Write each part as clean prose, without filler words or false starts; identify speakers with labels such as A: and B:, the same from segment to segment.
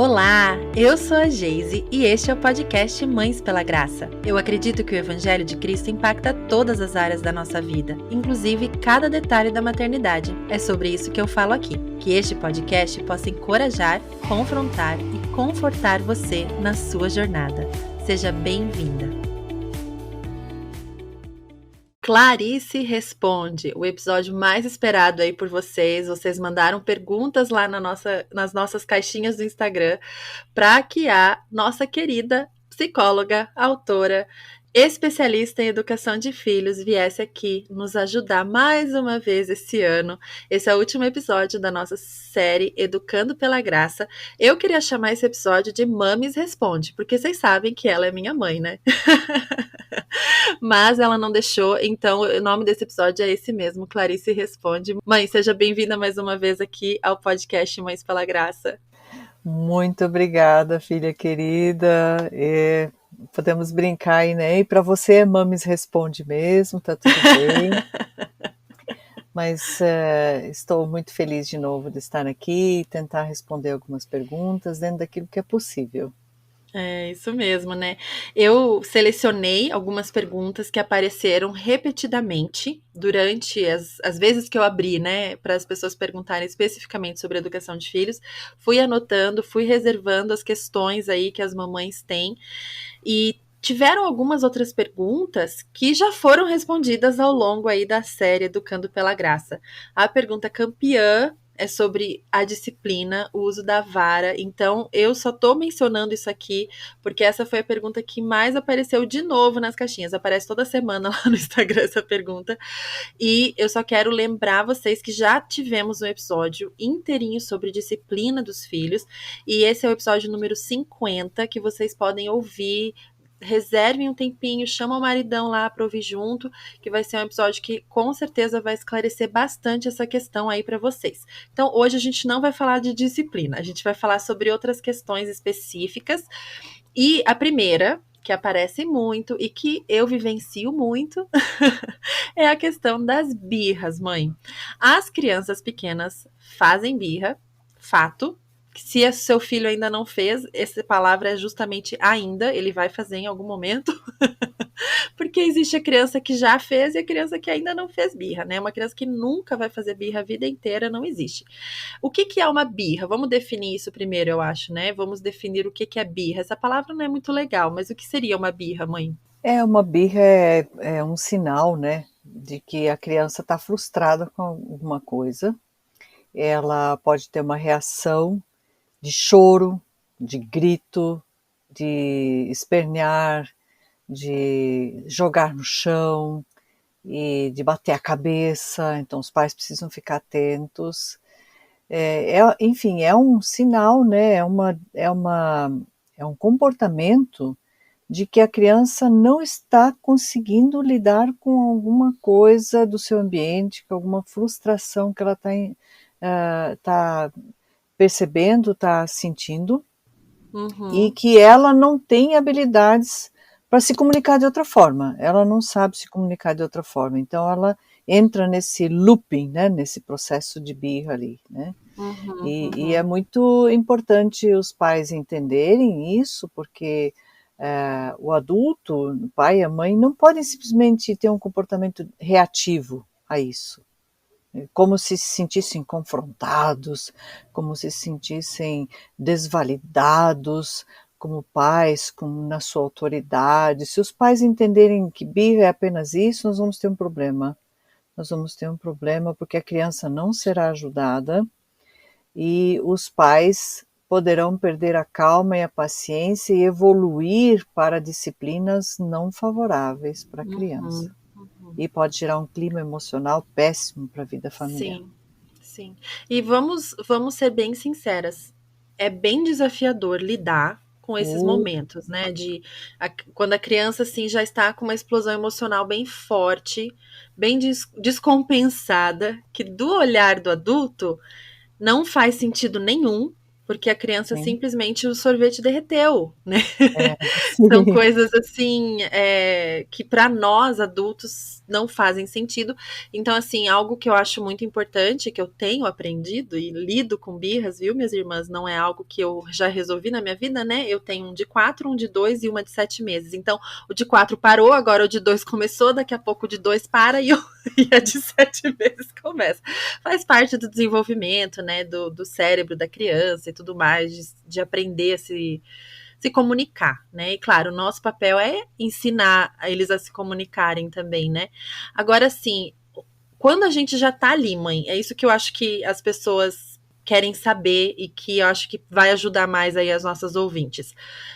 A: Olá, eu sou a Geise e este é o podcast Mães pela Graça. Eu acredito que o Evangelho de Cristo impacta todas as áreas da nossa vida, inclusive cada detalhe da maternidade. É sobre isso que eu falo aqui. Que este podcast possa encorajar, confrontar e confortar você na sua jornada. Seja bem-vinda! Clarice Responde, o episódio mais esperado aí por vocês. Vocês mandaram perguntas lá nas nossas caixinhas do Instagram para que a nossa querida psicóloga, autora, especialista em educação de filhos viesse aqui nos ajudar mais uma vez esse ano. Esse é o último episódio da nossa série Educando pela Graça. Eu queria chamar esse episódio de Mames Responde, porque vocês sabem que ela é minha mãe, né? Mas ela não deixou, então o nome desse episódio é esse mesmo, Clarice Responde. Mãe, seja bem-vinda mais uma vez aqui ao podcast Mães pela Graça.
B: Muito obrigada, filha querida. Podemos brincar aí, né? E para você, Mames Responde mesmo, tá tudo bem. Mas estou muito feliz de novo de estar aqui e tentar responder algumas perguntas dentro daquilo que é possível.
A: É isso mesmo, né? Eu selecionei algumas perguntas que apareceram repetidamente durante as vezes que eu abri, né, para as pessoas perguntarem especificamente sobre a educação de filhos. Fui anotando, fui reservando as questões aí que as mamães têm e tiveram algumas outras perguntas que já foram respondidas ao longo aí da série Educando pela Graça. A pergunta campeã é sobre a disciplina, o uso da vara. Então, eu só tô mencionando isso aqui porque essa foi a pergunta que mais apareceu de novo nas caixinhas. Aparece toda semana lá no Instagram essa pergunta. E eu só quero lembrar vocês que já tivemos um episódio inteirinho sobre disciplina dos filhos. E esse é o episódio número 50, que vocês podem ouvir. Reservem um tempinho, chama o maridão lá para ouvir junto, que vai ser um episódio que com certeza vai esclarecer bastante essa questão aí para vocês. Então, hoje a gente não vai falar de disciplina, a gente vai falar sobre outras questões específicas. E a primeira, que aparece muito e que eu vivencio muito, é a questão das birras, mãe. As crianças pequenas fazem birra, fato. Se o seu filho ainda não fez, essa palavra é justamente ainda, ele vai fazer em algum momento, porque existe a criança que já fez e a criança que ainda não fez birra, né? Uma criança que nunca vai fazer birra a vida inteira não existe. O que é uma birra? Vamos definir isso primeiro, eu acho, né? Vamos definir o que é birra. Essa palavra não é muito legal, mas o que seria uma birra, mãe?
B: Uma birra é um sinal, né, de que a criança está frustrada com alguma coisa. Ela pode ter uma reação de choro, de grito, de espernear, de jogar no chão e de bater a cabeça. Então os pais precisam ficar atentos. Enfim, é um sinal, né? É um comportamento de que a criança não está conseguindo lidar com alguma coisa do seu ambiente, com alguma frustração que ela está percebendo, está sentindo, e que ela não tem habilidades para se comunicar de outra forma. Ela não sabe se comunicar de outra forma. Então ela entra nesse looping, né, nesse processo de birra ali, né? E é muito importante os pais entenderem isso, porque o adulto, o pai e a mãe, não podem simplesmente ter um comportamento reativo a isso. Como se sentissem confrontados, como se sentissem desvalidados como pais, como na sua autoridade. Se os pais entenderem que birra é apenas isso, nós vamos ter um problema. Nós vamos ter um problema porque a criança não será ajudada e os pais poderão perder a calma e a paciência e evoluir para disciplinas não favoráveis para a criança. E pode gerar um clima emocional péssimo para a vida familiar.
A: Sim, sim. E vamos ser bem sinceras. É bem desafiador lidar com esses momentos, né? Quando a criança assim já está com uma explosão emocional bem forte, bem descompensada, que do olhar do adulto não faz sentido nenhum porque a criança
B: sim,
A: simplesmente o sorvete derreteu, né?
B: é,
A: São
B: sim.
A: coisas assim que para nós adultos não fazem sentido. Então, assim, algo que eu acho muito importante, que eu tenho aprendido e lido com birras, viu, minhas irmãs? Não é algo que eu já resolvi na minha vida, né? Eu tenho um de 4, um de 2 e uma de 7 meses. Então, o de 4 parou, agora o de 2 começou, daqui a pouco o de 2 para e a de 7 meses começa. Faz parte do desenvolvimento, né? Do cérebro da criança e tudo mais, de aprender a se comunicar, né? E claro, o nosso papel é ensinar eles a se comunicarem também, né? Agora, sim, quando a gente já tá ali, mãe, é isso que eu acho que as pessoas querem saber e que eu acho que vai ajudar mais aí as nossas ouvintes.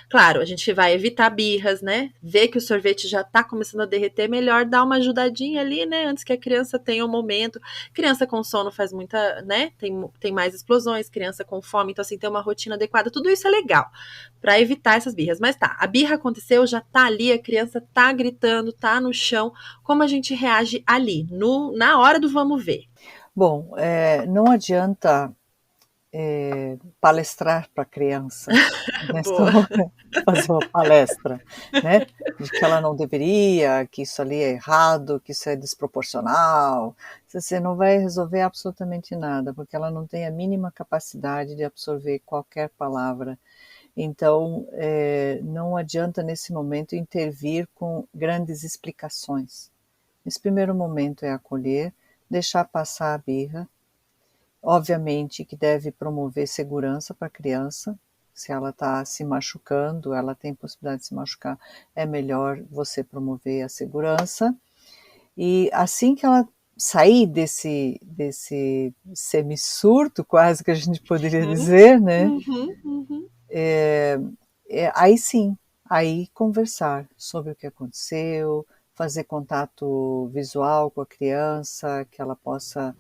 A: Claro, a gente vai evitar birras, né? Ver que o sorvete já tá começando a derreter, melhor dar uma ajudadinha ali, né? Antes que a criança tenha um momento. Criança com sono faz muita, né? Tem mais explosões, criança com fome, então assim, ter uma rotina adequada, tudo isso é legal para evitar essas birras. Mas tá, a birra aconteceu, já tá ali, a criança tá gritando, tá no chão. Como a gente reage ali, na hora do vamos ver?
B: Bom, não adianta palestrar para a criança, nessa
A: Boa.
B: hora, fazer uma palestra, né, de que ela não deveria, que isso ali é errado, que isso é desproporcional. Você não vai resolver absolutamente nada, porque ela não tem a mínima capacidade de absorver qualquer palavra. Então, não adianta nesse momento intervir com grandes explicações. Nesse primeiro momento é acolher, deixar passar a birra. Obviamente que deve promover segurança para a criança. Se ela está se machucando, ela tem possibilidade de se machucar, é melhor você promover a segurança. E assim que ela sair desse semissurto, quase que a gente poderia
A: Uhum,
B: dizer, né?
A: uhum, uhum.
B: Aí sim, aí conversar sobre o que aconteceu, fazer contato visual com a criança, que ela possa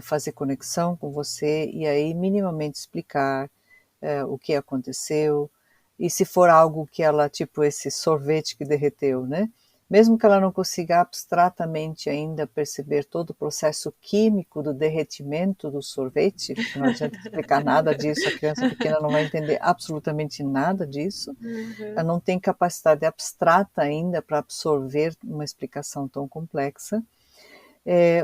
B: fazer conexão com você e aí minimamente explicar o que aconteceu. E se for algo que ela, tipo esse sorvete que derreteu, né? Mesmo que ela não consiga abstratamente ainda perceber todo o processo químico do derretimento do sorvete, porque não adianta explicar nada disso, a criança pequena não vai entender absolutamente nada disso, ela
A: Uhum.
B: não tem capacidade abstrata ainda para absorver uma explicação tão complexa.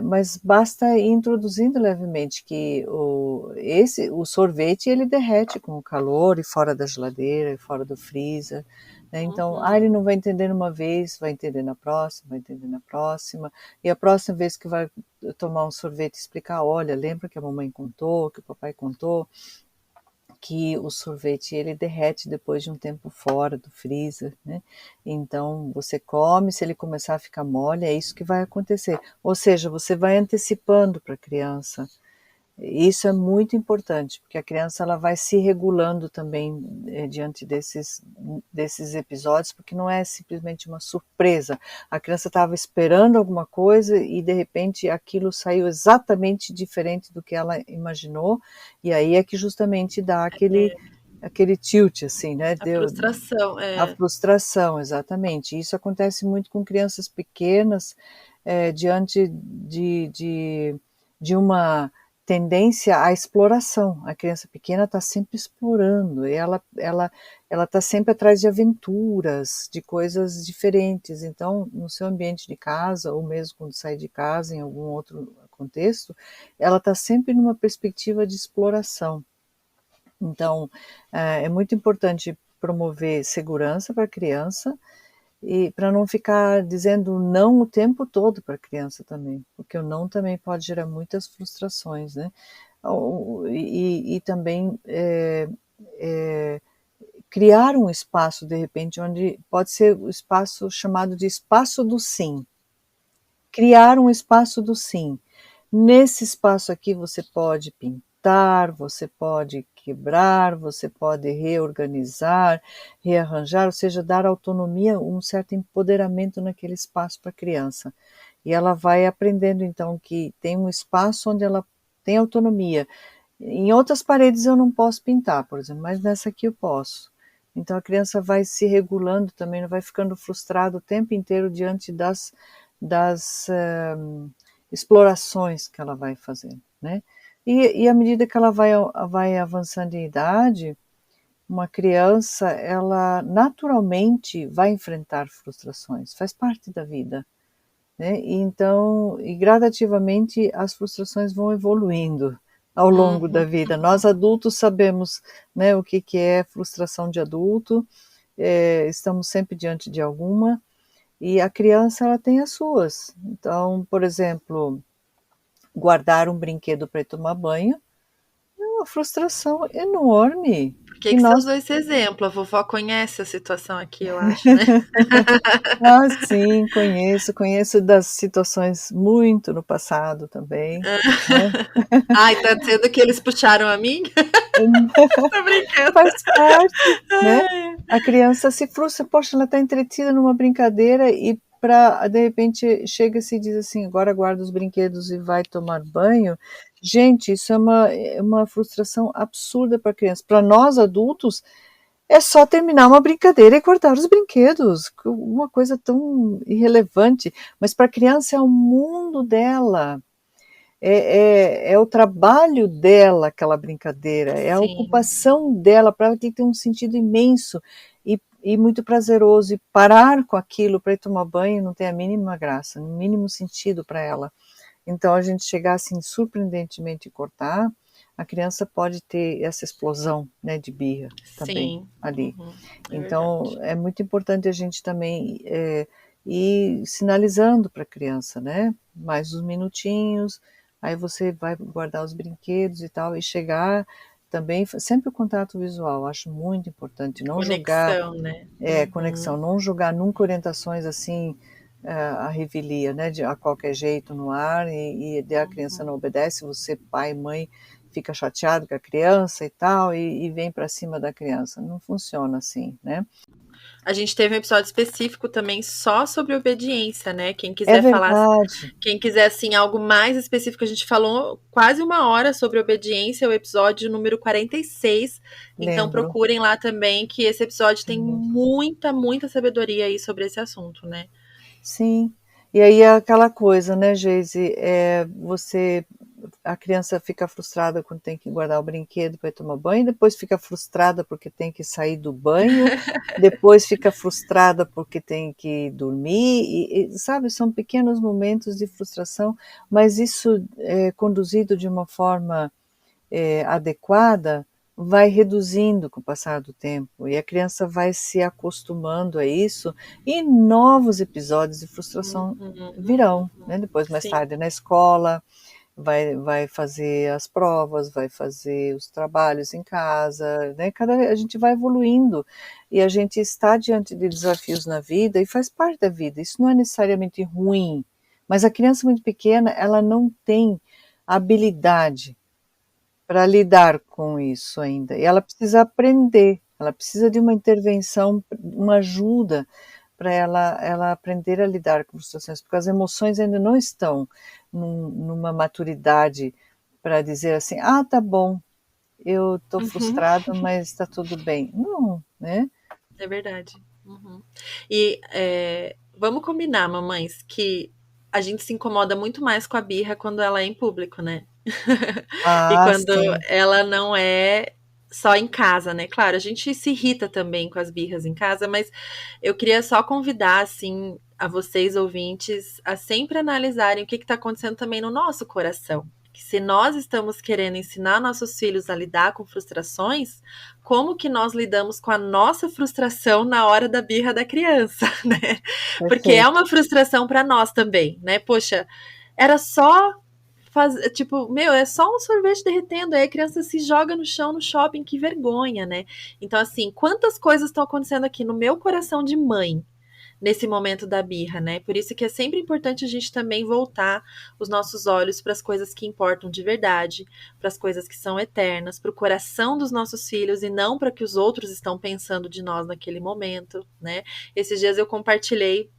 B: Mas basta ir introduzindo levemente que o sorvete ele derrete com o calor e fora da geladeira, e fora do freezer, né? Então, ele
A: Uhum.
B: não vai entender numa vez, vai entender na próxima, vai entender na próxima, e a próxima vez que vai tomar um sorvete explicar, olha, lembra que a mamãe contou, que o papai contou, que o sorvete ele derrete depois de um tempo fora do freezer, né? Então você come, se ele começar a ficar mole, é isso que vai acontecer. Ou seja, você vai antecipando para a criança. Isso é muito importante, porque a criança ela vai se regulando também diante desses episódios, porque não é simplesmente uma surpresa. A criança estava esperando alguma coisa e de repente aquilo saiu exatamente diferente do que ela imaginou, e aí é que justamente dá aquele tilt, assim, né?
A: A
B: Deu
A: frustração,
B: a frustração, exatamente. Isso acontece muito com crianças pequenas, diante de uma tendência à exploração. A criança pequena está sempre explorando, e ela está sempre atrás de aventuras, de coisas diferentes. Então, no seu ambiente de casa, ou mesmo quando sai de casa, em algum outro contexto, ela está sempre numa perspectiva de exploração. Então, é muito importante promover segurança para a criança e para não ficar dizendo não o tempo todo para a criança também, porque o não também pode gerar muitas frustrações, né? E também criar um espaço, de repente, onde pode ser o espaço chamado de espaço do sim. Criar um espaço do sim. Nesse espaço aqui você pode pintar, você pode quebrar, você pode reorganizar, rearranjar, ou seja, dar autonomia, um certo empoderamento naquele espaço para a criança. E ela vai aprendendo então que tem um espaço onde ela tem autonomia. Em outras paredes eu não posso pintar, por exemplo, mas nessa aqui eu posso. Então a criança vai se regulando também, não vai ficando frustrada o tempo inteiro diante das explorações que ela vai fazendo, né? E à medida que ela vai avançando em idade, uma criança, ela naturalmente vai enfrentar frustrações, faz parte da vida, né? E então, e gradativamente as frustrações vão evoluindo ao longo da
A: Uhum.
B: vida. Nós adultos sabemos, né, o que que é frustração de adulto, estamos sempre diante de alguma, e a criança ela tem as suas. Então, por exemplo, guardar um brinquedo para ir tomar banho é uma frustração enorme.
A: Por
B: E
A: que você
B: nós
A: usou esse exemplo? A vovó conhece a situação aqui, eu acho, né?
B: Ah, sim, conheço das situações muito no passado também, né.
A: Ai, tá sendo que eles puxaram a mim? Tô brincando.
B: Faz parte, né.
A: Ai.
B: A criança se frustra, poxa, ela está entretida numa brincadeira e para de repente chega-se e diz assim: "Agora guarda os brinquedos e vai tomar banho". Gente, isso é uma frustração absurda para a criança. Para nós adultos, é só terminar uma brincadeira e guardar os brinquedos, uma coisa tão irrelevante, mas para a criança é o mundo dela, é o trabalho dela aquela brincadeira, é a
A: Sim,
B: ocupação dela, para ela tem que ter um sentido imenso e muito prazeroso, e parar com aquilo para ir tomar banho não tem a mínima graça, o mínimo sentido para ela. Então a gente chegar assim surpreendentemente e cortar, a criança pode ter essa explosão, né, de birra também
A: sim.
B: ali.
A: Uhum, é
B: Então
A: verdade.
B: é muito importante a gente também, ir sinalizando para a criança, né, mais uns minutinhos, aí você vai guardar os brinquedos e tal, e chegar também sempre o contato visual, acho muito importante, não jogar
A: Conexão, né?
B: conexão,
A: Uhum,
B: não jogar nunca orientações assim, à revelia, né, de a qualquer jeito no ar, e daí a criança
A: uhum.
B: não obedece, você, pai, mãe, fica chateado com a criança e tal, e vem para cima da criança. Não funciona assim, né.
A: A gente teve um episódio específico também só sobre obediência, né?
B: É verdade,
A: Quem quiser assim algo mais específico, a gente falou quase 1 hora sobre obediência, o episódio número 46. Então
B: lembro.
A: procurem lá também que esse episódio tem muita, muita sabedoria aí sobre esse assunto, né?
B: Sim. E aí é aquela coisa, né, Geise, você a criança fica frustrada quando tem que guardar o brinquedo para ir tomar banho, depois fica frustrada porque tem que sair do banho, depois fica frustrada porque tem que dormir e sabe, são pequenos momentos de frustração, mas isso, conduzido de uma forma adequada, vai reduzindo com o passar do tempo e a criança vai se acostumando a isso e novos episódios de frustração virão, né? Depois, mais
A: Sim.
B: tarde na escola, vai fazer as provas, vai fazer os trabalhos em casa, né? A gente vai evoluindo e a gente está diante de desafios na vida e faz parte da vida. Isso não é necessariamente ruim, mas a criança muito pequena, ela não tem habilidade para lidar com isso ainda. E ela precisa aprender, ela precisa de uma intervenção, uma ajuda para ela aprender a lidar com situações, porque as emoções ainda não estão numa maturidade para dizer assim: "Ah, tá bom, eu estou
A: Uhum,
B: frustrada, mas está tudo bem". Não, né.
A: é verdade. Uhum. E vamos combinar, mamães, que a gente se incomoda muito mais com a birra quando ela é em público, né? E
B: Ah,
A: quando
B: sim,
A: ela não é só em casa, né? Claro, a gente se irrita também com as birras em casa, mas eu queria só convidar, assim, a vocês ouvintes a sempre analisarem o que está acontecendo também no nosso coração. Que se nós estamos querendo ensinar nossos filhos a lidar com frustrações, como que nós lidamos com a nossa frustração na hora da birra da criança, né? Porque é
B: perfeito.
A: uma frustração para nós também, né? Poxa, era só tipo, meu, é só um sorvete derretendo, aí a criança se joga no chão no shopping, que vergonha, né? Então, assim, quantas coisas estão acontecendo aqui no meu coração de mãe nesse momento da birra, né? Por isso que é sempre importante a gente também voltar os nossos olhos para as coisas que importam de verdade, para as coisas que são eternas, para o coração dos nossos filhos e não para o que os outros estão pensando de nós naquele momento, né? Esses dias eu compartilhei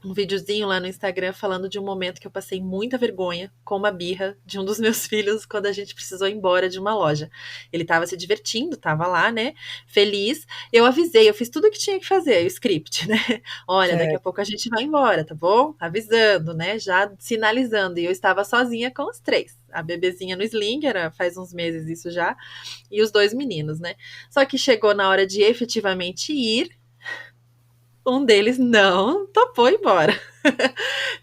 A: um videozinho lá no Instagram falando de um momento que eu passei muita vergonha com uma birra de um dos meus filhos quando a gente precisou ir embora de uma loja. Ele tava se divertindo, tava lá, né, feliz. Eu avisei, eu fiz tudo o que tinha que fazer, o script, né? Olha, daqui a
B: Certo.
A: pouco a gente vai embora, tá bom? Avisando, né? Já sinalizando. E eu estava sozinha com os três. A bebezinha no sling, era faz uns meses isso já, e os dois meninos, né? Só que chegou na hora de efetivamente ir, um deles não topou ir embora.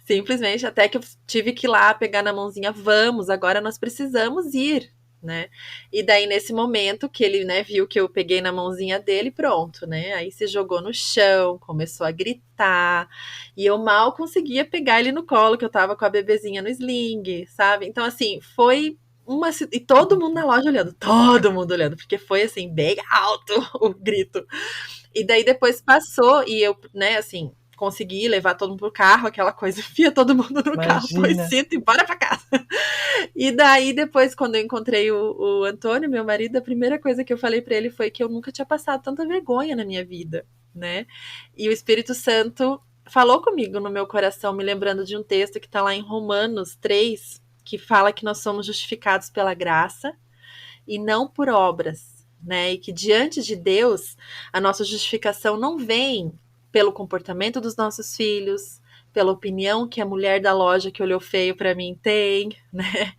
A: Simplesmente até que eu tive que ir lá pegar na mãozinha, vamos, agora nós precisamos ir, né? E daí nesse momento que ele, né, viu que eu peguei na mãozinha dele, pronto, né? Aí se jogou no chão, começou a gritar, e eu mal conseguia pegar ele no colo, que eu tava com a bebezinha no sling, sabe? Então assim, foi e todo mundo na loja olhando, todo mundo olhando, porque foi assim bem alto o grito. E daí depois passou e eu, né, assim, consegui levar todo mundo pro carro, aquela coisa, enfia todo mundo no carro, põe
B: Imagina.
A: cinto e bora pra casa. E daí depois, quando eu encontrei o Antônio, meu marido, a primeira coisa que eu falei pra ele foi que eu nunca tinha passado tanta vergonha na minha vida, né? E o Espírito Santo falou comigo no meu coração, me lembrando de um texto que tá lá em Romanos 3, que fala que nós somos justificados pela graça e não por obras, né? E que diante de Deus, a nossa justificação não vem pelo comportamento dos nossos filhos, pela opinião que a mulher da loja que olhou feio para mim tem, né?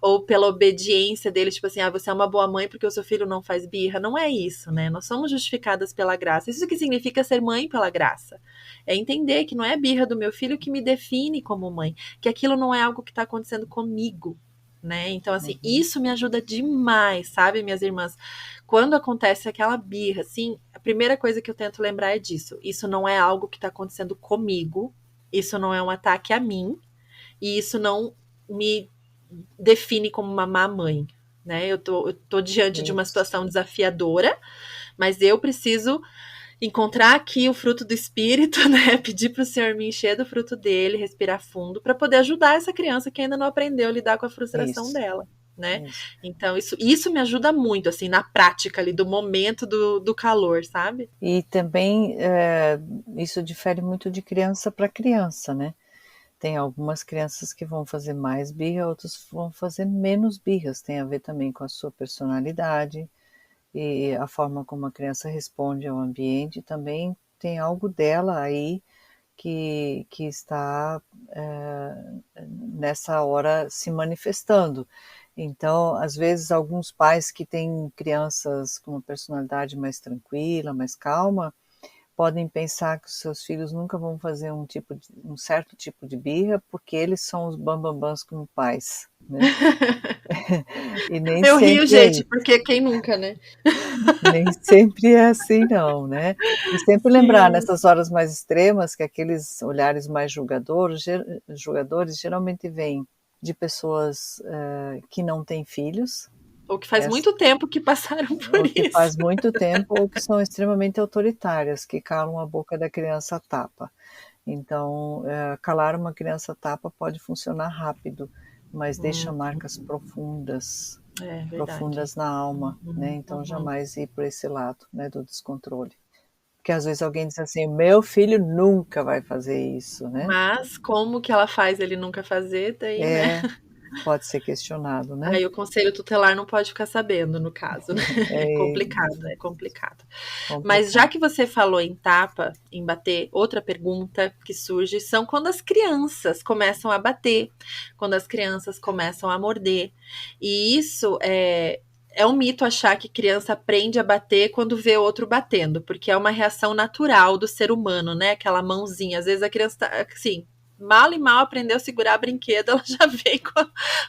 A: Ou pela obediência dele, tipo assim, ah, você é uma boa mãe porque o seu filho não faz birra. Não é isso, né? Nós somos justificadas pela graça. Isso que significa ser mãe pela graça. É entender que não é a birra do meu filho que me define como mãe, que aquilo não é algo que está acontecendo comigo, né? Então, assim,
B: Uhum.
A: isso me ajuda demais, sabe, minhas irmãs? Quando acontece aquela birra, assim, a primeira coisa que eu tento lembrar é disso. Isso não é algo que está acontecendo comigo, isso não é um ataque a mim, e isso não me define como uma má mãe, né? Eu tô diante de uma
B: Isso.
A: situação desafiadora, mas eu preciso encontrar aqui o fruto do espírito, né? Pedir para o Senhor me encher do fruto dele, respirar fundo, para poder ajudar essa criança que ainda não aprendeu a lidar com a frustração
B: Isso.
A: dela, né?
B: Isso.
A: Então, isso me ajuda muito, assim, na prática ali, do momento do calor, sabe?
B: E também isso difere muito de criança para criança, né? Tem algumas crianças que vão fazer mais birra, outras vão fazer menos birras. Tem a ver também com a sua personalidade e a forma como a criança responde ao ambiente. Também tem algo dela aí que está nessa hora se manifestando. Então, às vezes, alguns pais que têm crianças com uma personalidade mais tranquila, mais calma, podem pensar que os seus filhos nunca vão fazer um certo tipo de birra, porque eles são os bambambãs como pais, né? E nem
A: Eu rio,
B: sempre é
A: gente,
B: isso.
A: porque quem nunca, né?
B: Nem sempre é assim, não, né? E sempre lembrar,
A: Sim.
B: nessas horas mais extremas, que aqueles olhares mais julgadores geralmente vêm de pessoas que não têm filhos,
A: Ou que faz muito tempo que passaram por
B: ou que
A: isso.
B: faz muito tempo, ou que são extremamente autoritárias, que calam a boca da criança a tapa. Então, calar uma criança a tapa pode funcionar rápido, mas deixa marcas profundas,
A: É verdade.
B: profundas na alma, né?
A: Uhum,
B: Então,
A: uhum.
B: jamais ir por esse lado, né, do descontrole. Porque às vezes alguém diz assim: meu filho nunca vai fazer isso, né?
A: Mas como que ela faz ele nunca fazer, daí, né?
B: É, pode ser questionado, né?
A: Aí o conselho tutelar não pode ficar sabendo, no caso, né? É
B: É
A: complicado, é complicado. Mas já
B: complicado.
A: que você falou em tapa, em bater, outra pergunta que surge são quando as crianças começam a bater, quando as crianças começam a morder. E isso é um mito achar que criança aprende a bater quando vê outro batendo, porque é uma reação natural do ser humano, né? Aquela mãozinha. Às vezes a criança tá, assim, mal e mal aprendeu a segurar brinquedo, ela já vem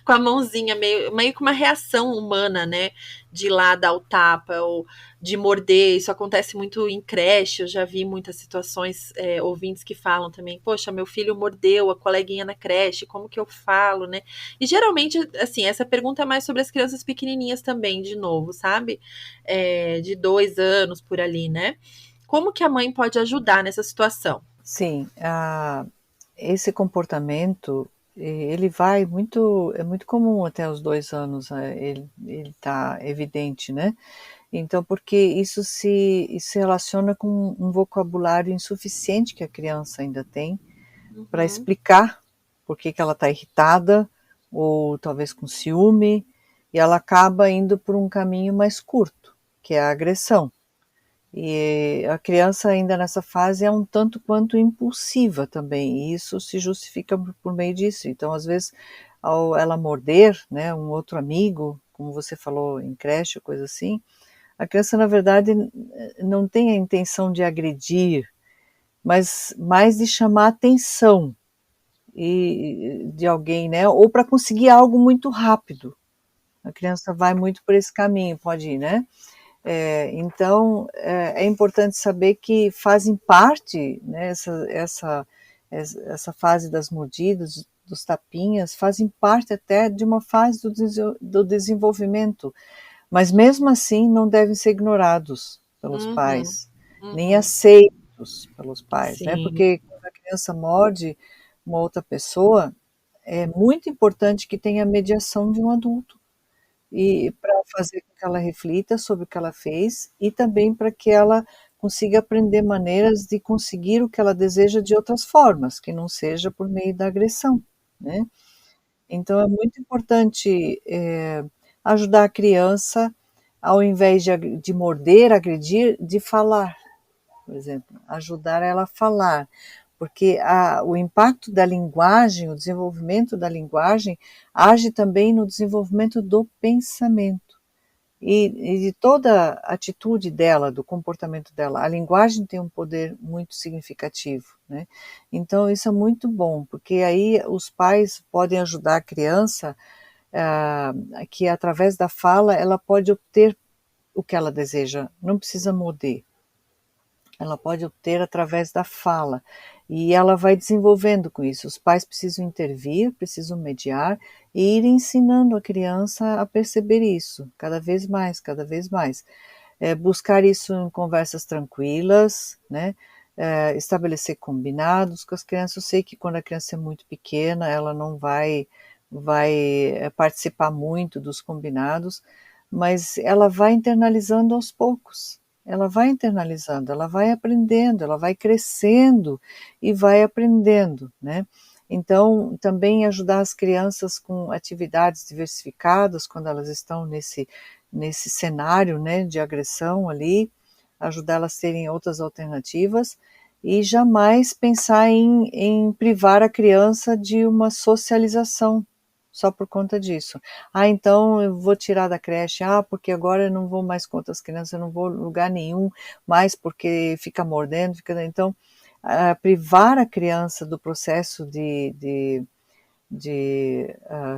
A: com a mãozinha, meio que uma reação humana, né? De ir lá dar o tapa, ou de morder. Isso acontece muito em creche. Eu já vi muitas situações, ouvintes que falam também: poxa, meu filho mordeu a coleguinha na creche, como que eu falo, né? E geralmente, assim, essa pergunta é mais sobre as crianças pequenininhas também, de novo, sabe? De 2 anos por ali, né? Como que a mãe pode ajudar nessa situação?
B: Sim, esse comportamento, ele vai muito, é muito comum até os 2 anos, ele tá evidente, né? Então, porque isso se relaciona com um vocabulário insuficiente que a criança ainda tem para
A: Uhum.
B: explicar por que ela está irritada, ou talvez com ciúme, e ela acaba indo por um caminho mais curto, que é a agressão. E a criança ainda nessa fase é um tanto quanto impulsiva também, e isso se justifica por meio disso. Então, às vezes, ao ela morder, né, um outro amigo, como você falou em creche, coisa assim, a criança, na verdade, não tem a intenção de agredir, mas mais de chamar atenção de alguém, né? Ou para conseguir algo muito rápido. A criança vai muito por esse caminho, pode ir, né? Então, é importante saber que fazem parte, né, essa fase das mordidas, dos tapinhas, fazem parte até de uma fase do desenvolvimento, mas mesmo assim não devem ser ignorados pelos
A: Uhum.
B: pais, nem
A: Uhum.
B: aceitos pelos pais, né?
A: Sim.
B: Porque quando a criança morde uma outra pessoa, é muito importante que tenha a mediação de um adulto e para fazer com que ela reflita sobre o que ela fez e também para que ela consiga aprender maneiras de conseguir o que ela deseja de outras formas, que não seja por meio da agressão, né. Então é muito importante, ajudar a criança, ao invés de morder, agredir, de falar, por exemplo, ajudar ela a falar, porque o impacto da linguagem, o desenvolvimento da linguagem, age também no desenvolvimento do pensamento e de toda a atitude dela, do comportamento dela. A linguagem tem um poder muito significativo, né? Então isso é muito bom, porque aí os pais podem ajudar a criança, que através da fala ela pode obter o que ela deseja, não precisa morder, ela pode obter através da fala. E ela vai desenvolvendo com isso. Os pais precisam intervir, precisam mediar e ir ensinando a criança a perceber isso, cada vez mais, cada vez mais. Buscar isso em conversas tranquilas, né? Estabelecer combinados com as crianças. Eu sei que quando a criança é muito pequena, ela não vai participar muito dos combinados, mas ela vai internalizando aos poucos. Ela vai internalizando, ela vai aprendendo, ela vai crescendo e vai aprendendo, né? Então, também ajudar as crianças com atividades diversificadas quando elas estão nesse cenário, né, de agressão ali, ajudar elas a terem outras alternativas e jamais pensar em privar a criança de uma socialização só por conta disso. Ah, então eu vou tirar da creche, porque agora eu não vou mais com outras crianças, eu não vou em lugar nenhum mais porque fica mordendo, então privar a criança do processo de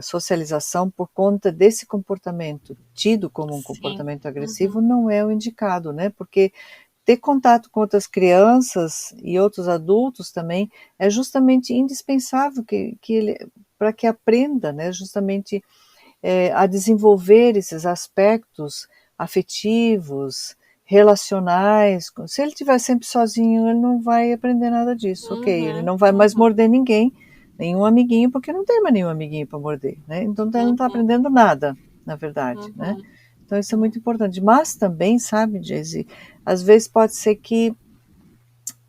B: socialização por conta desse comportamento tido como um
A: Sim.
B: comportamento agressivo
A: Uhum.
B: não é o indicado, né? Porque ter contato com outras crianças e outros adultos também é justamente indispensável para que aprenda, né? Justamente a desenvolver esses aspectos afetivos, relacionais. Se ele estiver sempre sozinho, ele não vai aprender nada disso, ok? Ele
A: Uhum.
B: não vai mais
A: Uhum.
B: morder ninguém, nenhum amiguinho, porque não tem mais nenhum amiguinho para morder, né? Então ele não está
A: Uhum.
B: aprendendo nada, na verdade, né?
A: Uhum.
B: Então isso é muito importante. Mas também, sabe, Jayce, às vezes pode ser que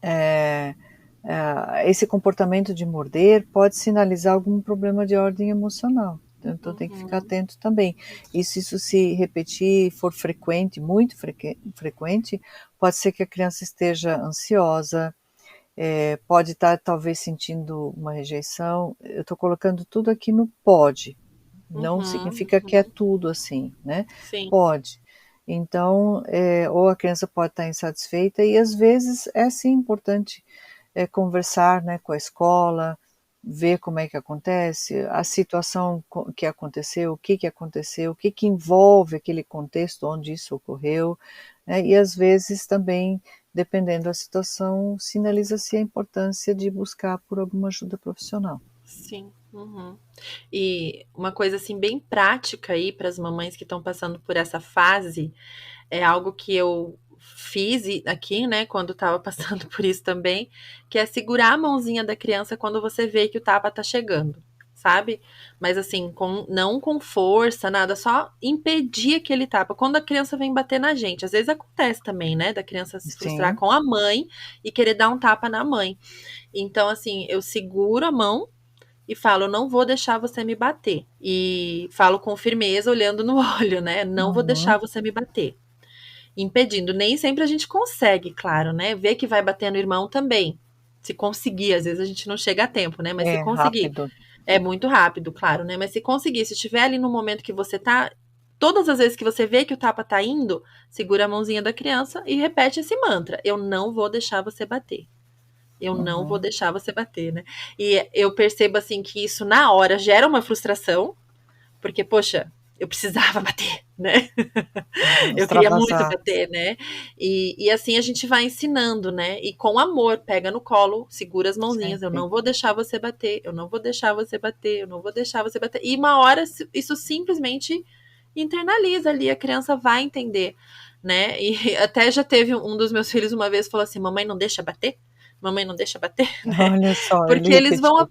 B: é, esse comportamento de morder pode sinalizar algum problema de ordem emocional. Então tem que ficar
A: Uhum.
B: atento também. E se isso se repetir, for frequente, muito frequente, pode ser que a criança esteja ansiosa, pode estar talvez sentindo uma rejeição. Eu estou colocando tudo aqui no pode. Não
A: Uhum.
B: significa que é
A: Uhum.
B: tudo assim, né?
A: Sim.
B: Pode. Então, ou a criança pode estar insatisfeita e às vezes é sim importante conversar, né, com a escola, ver como é que acontece, a situação que aconteceu, o que que envolve aquele contexto onde isso ocorreu, né, e às vezes também, dependendo da situação, sinaliza-se a importância de buscar por alguma ajuda profissional.
A: Sim. Uhum. E uma coisa assim bem prática aí para as mamães que estão passando por essa fase, é algo que eu fiz aqui, né, quando estava passando por isso também, que é segurar a mãozinha da criança quando você vê que o tapa tá chegando. sabe? Mas assim, não com força, nada, só impedir aquele tapa. Quando a criança vem bater na gente, às vezes acontece também, né, da criança se frustrar
B: Sim.
A: com a mãe e querer dar um tapa na mãe. Então, assim, eu seguro a mão e falo, não vou deixar você me bater. E falo com firmeza, olhando no olho, né? Não vou deixar
B: Uhum.
A: você me bater. Impedindo. Nem sempre a gente consegue, claro, né? Ver que vai bater no irmão também. Se conseguir, às vezes a gente não chega a tempo, né? Mas se
B: É
A: conseguir,
B: rápido.
A: é muito rápido, claro, né? Mas se conseguir, se estiver ali no momento que você tá. Todas as vezes que você vê que o tapa tá indo, segura a mãozinha da criança e repete esse mantra: eu não vou deixar você bater. Eu não vou
B: Uhum.
A: deixar você bater, né? E eu percebo assim que isso na hora gera uma frustração, porque, poxa, eu precisava bater, né? Eu queria muito
B: Extravasar.
A: bater, né? E assim a gente vai ensinando, né? E com amor, pega no colo, segura as mãozinhas. Eu
B: Sempre.
A: não vou deixar você bater, eu não vou deixar você bater, eu não vou deixar você bater. E uma hora isso simplesmente internaliza ali, a criança vai entender, né? E até já teve um dos meus filhos uma vez falou assim: mamãe não deixa bater? Mamãe não deixa bater, né?
B: Olha só, ele
A: Porque
B: repetiu.
A: eles vão
B: É.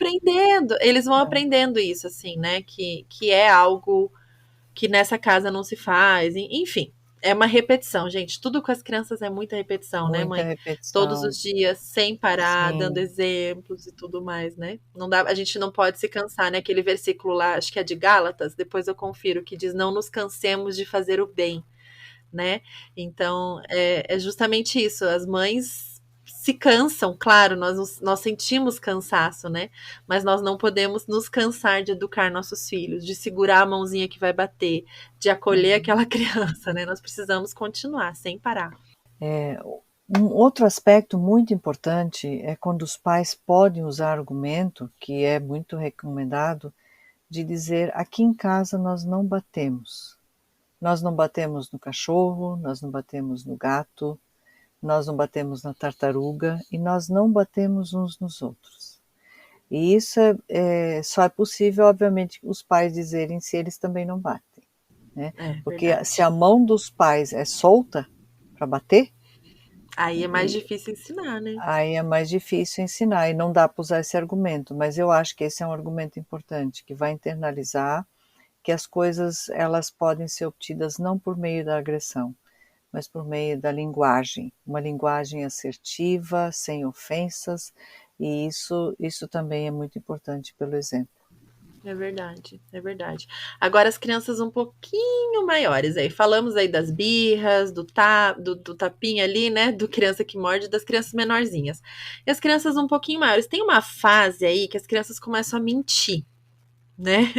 A: aprendendo isso, assim, né? Que é algo que nessa casa não se faz, enfim. É uma repetição, gente. Tudo com as crianças é muita repetição, né,
B: Muita
A: mãe? Todos os
B: repetição.
A: dias, sem parar, dando
B: Sim.
A: exemplos e tudo mais, né? Não dá, a gente não pode se cansar, né? Aquele versículo lá, acho que é de Gálatas, depois eu confiro, que diz: não nos cansemos de fazer o bem, né? Então, é justamente isso. As mães se cansam, claro, nós sentimos cansaço, né? Mas nós não podemos nos cansar de educar nossos filhos, de segurar a mãozinha que vai bater, de acolher
B: Uhum.
A: aquela criança, né? Nós precisamos continuar, sem parar.
B: É, um outro aspecto muito importante é quando os pais podem usar argumento, que é muito recomendado, de dizer: aqui em casa nós não batemos. Nós não batemos no cachorro, nós não batemos no gato, nós não batemos na tartaruga e nós não batemos uns nos outros. E isso só é possível, obviamente, os pais dizerem se eles também não batem, né?
A: É
B: Porque se
A: verdade.
B: a mão dos pais é solta para bater,
A: Aí é mais difícil ensinar, né?
B: aí é mais difícil ensinar e não dá para usar esse argumento, mas eu acho que esse é um argumento importante, que vai internalizar que as coisas elas podem ser obtidas não por meio da agressão, mas por meio da linguagem, uma linguagem assertiva, sem ofensas, e isso também é muito importante pelo exemplo.
A: É verdade, é verdade. Agora as crianças um pouquinho maiores aí. Falamos aí das birras, do tapinha ali, né? Do criança que morde, das crianças menorzinhas. E as crianças um pouquinho maiores. Tem uma fase aí que as crianças começam a mentir, né?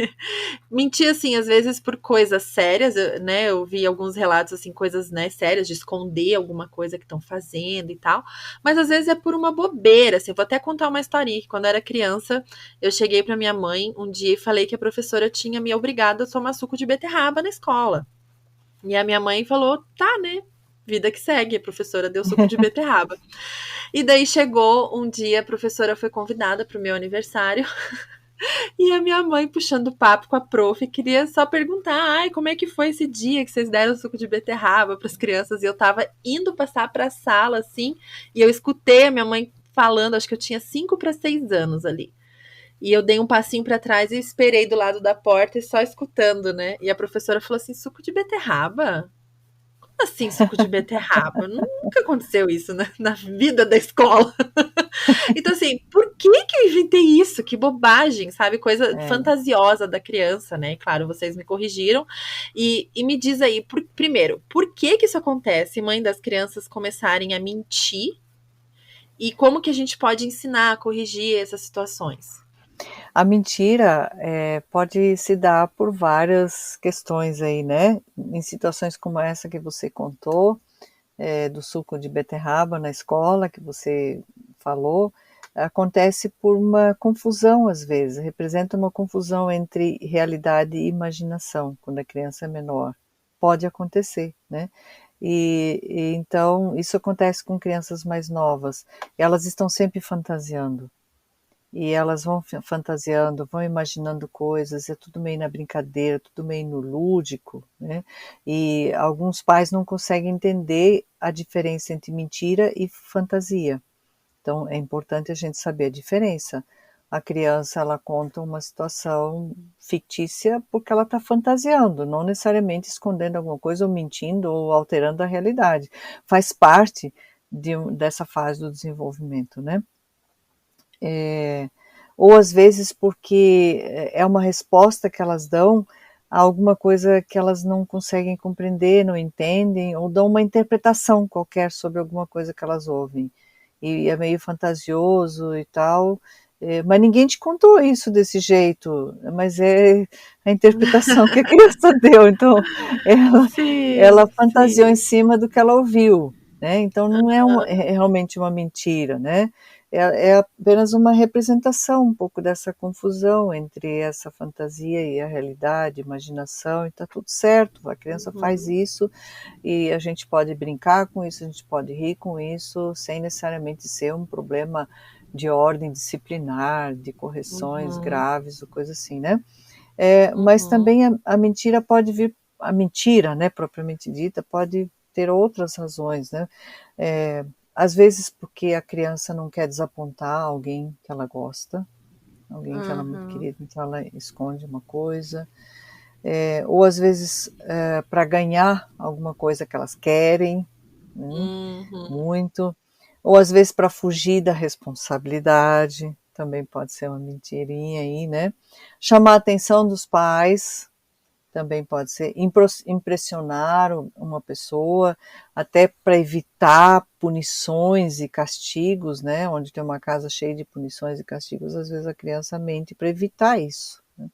A: Mentir, assim, às vezes por coisas sérias, né? Eu vi alguns relatos, assim, coisas, né, sérias, de esconder alguma coisa que estão fazendo e tal. Mas às vezes é por uma bobeira, assim. Eu vou até contar uma historinha, que quando eu era criança, eu cheguei pra minha mãe um dia e falei que a professora tinha me obrigado a tomar suco de beterraba na escola. E a minha mãe falou, tá, né? Vida que segue, a professora deu suco de beterraba. E daí chegou um dia, a professora foi convidada para o meu aniversário. E a minha mãe puxando papo com a prof, queria só perguntar: ai, como é que foi esse dia que vocês deram suco de beterraba para as crianças? E eu tava indo passar para a sala, assim, e eu escutei a minha mãe falando, acho que eu tinha 5 para 6 anos ali. E eu dei um passinho para trás e esperei do lado da porta e só escutando, né? E a professora falou assim: suco de beterraba? Assim, suco de beterraba? Nunca aconteceu isso na vida da escola. Então, assim, por que eu inventei isso? Que bobagem, sabe? Coisa
B: É.
A: fantasiosa da criança, né? Claro, vocês me corrigiram. E me diz aí, primeiro, por que isso acontece, mãe, das crianças começarem a mentir? E como que a gente pode ensinar a corrigir essas situações?
B: A mentira pode se dar por várias questões aí, né? Em situações como essa que você contou, do suco de beterraba na escola, que você falou, acontece por uma confusão às vezes, representa uma confusão entre realidade e imaginação, quando a criança é menor. Pode acontecer, né? E então isso acontece com crianças mais novas. Elas estão sempre fantasiando. E elas vão fantasiando, vão imaginando coisas, é tudo meio na brincadeira, tudo meio no lúdico, né? E alguns pais não conseguem entender a diferença entre mentira e fantasia. Então é importante a gente saber a diferença. a criança ela conta uma situação fictícia porque ela está fantasiando, não necessariamente escondendo alguma coisa ou mentindo ou alterando a realidade. Faz parte dessa fase do desenvolvimento, né? Ou às vezes porque é uma resposta que elas dão a alguma coisa que elas não conseguem compreender, não entendem, ou dão uma interpretação qualquer sobre alguma coisa que elas ouvem. E é meio fantasioso e tal, mas ninguém te contou isso desse jeito, mas é a interpretação que a criança deu, então ela,
A: Sim,
B: ela fantasiou em
A: sim.
B: cima do que ela ouviu, né? Então não é realmente uma mentira, né? É apenas uma representação um pouco dessa confusão entre essa fantasia e a realidade, imaginação, e está tudo certo, a criança faz
A: Uhum,
B: isso e a gente pode brincar com isso, a gente pode rir com isso, sem necessariamente ser um problema de ordem disciplinar, de correções
A: uhum,
B: graves ou coisa assim, né? Mas
A: uhum,
B: também a mentira pode vir, a mentira, né, propriamente dita, pode ter outras razões, né? É, Às vezes porque a criança não quer desapontar alguém que ela gosta, alguém que ela é muito
A: uhum,
B: querida, então ela esconde uma coisa, ou às vezes para ganhar alguma coisa que elas querem, né,
A: uhum.
B: muito, ou às vezes para fugir da responsabilidade, também pode ser uma mentirinha aí, né? Chamar a atenção dos pais, também pode ser impressionar uma pessoa, até para evitar punições e castigos, né? Onde tem uma casa cheia de punições e castigos, às vezes a criança mente para evitar isso, né?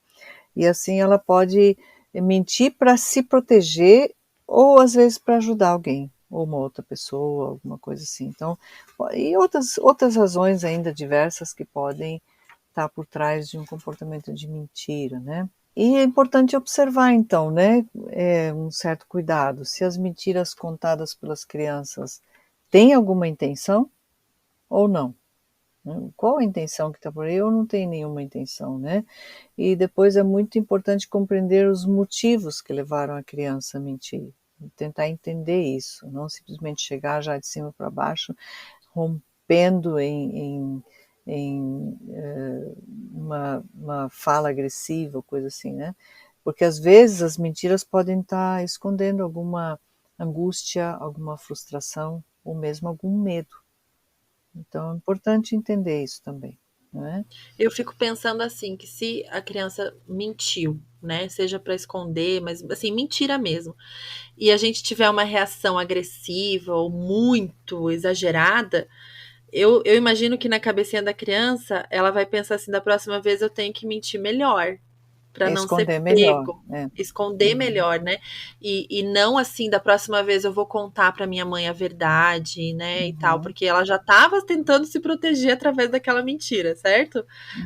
B: E assim ela pode mentir para se proteger ou às vezes para ajudar alguém, ou uma outra pessoa, alguma coisa assim. Então, e outras razões ainda diversas que podem estar por trás de um comportamento de mentira, né? E é importante observar, então, né, um certo cuidado. Se as mentiras contadas pelas crianças têm alguma intenção ou não, né? Qual a intenção que está por aí ou não tem nenhuma intenção, né? E depois é muito importante compreender os motivos que levaram a criança a mentir. Tentar entender isso, não simplesmente chegar já de cima para baixo, rompendo em uma fala agressiva, coisa assim, né? Porque às vezes as mentiras podem estar escondendo alguma angústia, alguma frustração ou mesmo algum medo. Então é importante entender isso também, né?
A: Eu fico pensando assim, que se a criança mentiu, né, seja para esconder, mas assim, mentira mesmo, e a gente tiver uma reação agressiva ou muito exagerada, eu imagino que na cabecinha da criança, ela vai pensar assim, da próxima vez eu tenho que mentir melhor, para
B: É
A: não ser
B: esconder melhor,
A: pego,
B: né?
A: esconder
B: Uhum,
A: melhor, né? E não assim, da próxima vez eu vou contar para minha mãe a verdade, né? E tal,
B: uhum,
A: porque ela já estava tentando se proteger através daquela mentira, certo?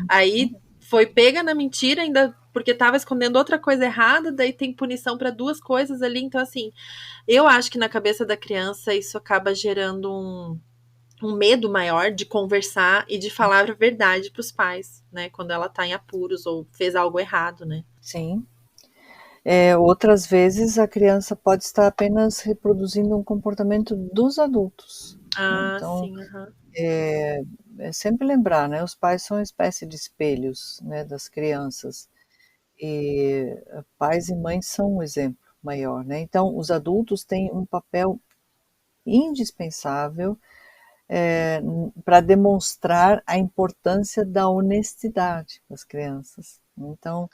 A: Aí
B: uhum.
A: foi pega na mentira, ainda porque estava escondendo outra coisa errada, daí tem punição para duas coisas ali. Então, assim, eu acho que na cabeça da criança isso acaba gerando um medo maior de conversar e de falar a verdade para os pais, né? Quando ela tá em apuros ou fez algo errado, né?
B: Sim. Outras vezes a criança pode estar apenas reproduzindo um comportamento dos adultos, né?
A: Ah,
B: Então,
A: sim, aham.
B: é sempre lembrar, né? Os pais são uma espécie de espelhos, né, das crianças. E pais e mães são um exemplo maior, né? Então, os adultos têm um papel indispensável para demonstrar a importância da honestidade para as crianças. Então,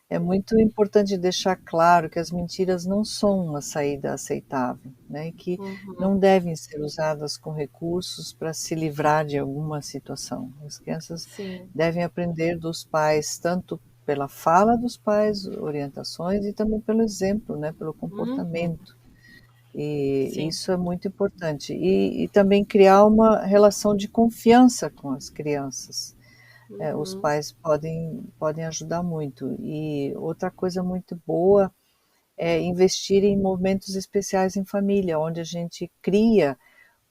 B: é muito importante deixar claro que as mentiras não são uma saída aceitável, né? E que não
A: Uhum,
B: devem ser usadas com recursos para se livrar de alguma situação. As crianças
A: sim.
B: devem aprender dos pais, tanto pela fala dos pais, orientações, e também pelo exemplo, né? Pelo
A: Uhum,
B: comportamento. E
A: sim.
B: isso é muito importante. E também criar uma relação de confiança com as crianças. Os
A: Uhum,
B: pais podem ajudar muito. E outra coisa muito boa é investir em momentos especiais em família, onde a gente cria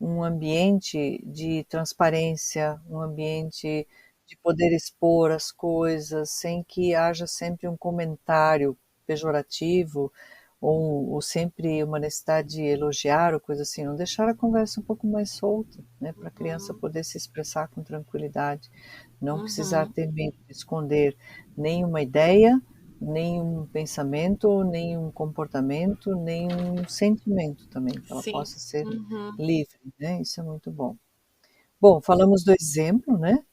B: um ambiente de transparência, um ambiente de poder expor as coisas sem que haja sempre um comentário pejorativo ou sempre uma necessidade de elogiar ou coisa assim, não deixar a conversa um pouco mais solta, né, para a criança
A: uhum.
B: poder se expressar com tranquilidade. Não precisar
A: Uhum.
B: ter medo de esconder nenhuma ideia, nenhum pensamento, nenhum comportamento, nenhum sentimento também, que ela
A: Sim.
B: possa ser
A: Uhum.
B: livre, né, isso é muito bom. Bom, falamos do exemplo, né,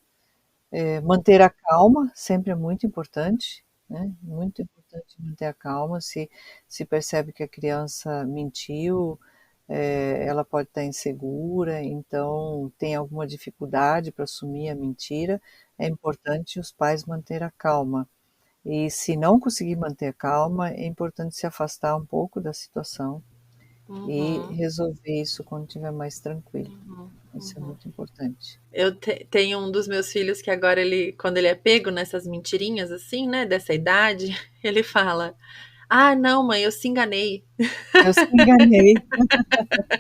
B: manter a calma sempre é muito importante, né, muito importante manter a calma, se percebe que a criança mentiu, ela pode estar insegura, então tem alguma dificuldade para assumir a mentira, é importante os pais manter a calma. E se não conseguir manter a calma, é importante se afastar um pouco da situação e
A: Uhum.
B: resolver isso quando estiver mais tranquilo.
A: Uhum.
B: Isso é
A: Uhum.
B: muito importante.
A: Tenho um dos meus filhos que agora quando ele é pego nessas mentirinhas assim, né, dessa idade, ele fala: "Ah, não, mãe, eu se enganei".
B: Eu se enganei,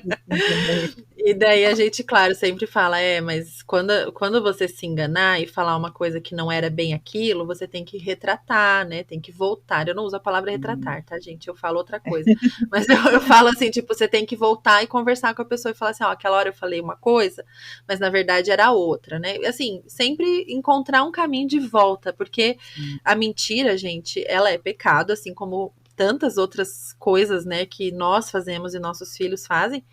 B: eu se enganei.
A: E daí a gente, claro, sempre fala, mas quando você se enganar e falar uma coisa que não era bem aquilo, você tem que retratar, né? Tem que voltar. Eu não uso a palavra retratar, tá, gente? Eu falo outra coisa. Mas eu falo assim, tipo, você tem que voltar e conversar com a pessoa e falar assim, ó, aquela hora eu falei uma coisa, mas na verdade era outra, né? Assim, sempre encontrar um caminho de volta, porque
B: Sim.
A: a mentira, gente, ela é pecado, assim como tantas outras coisas, né, que nós fazemos e nossos filhos fazem.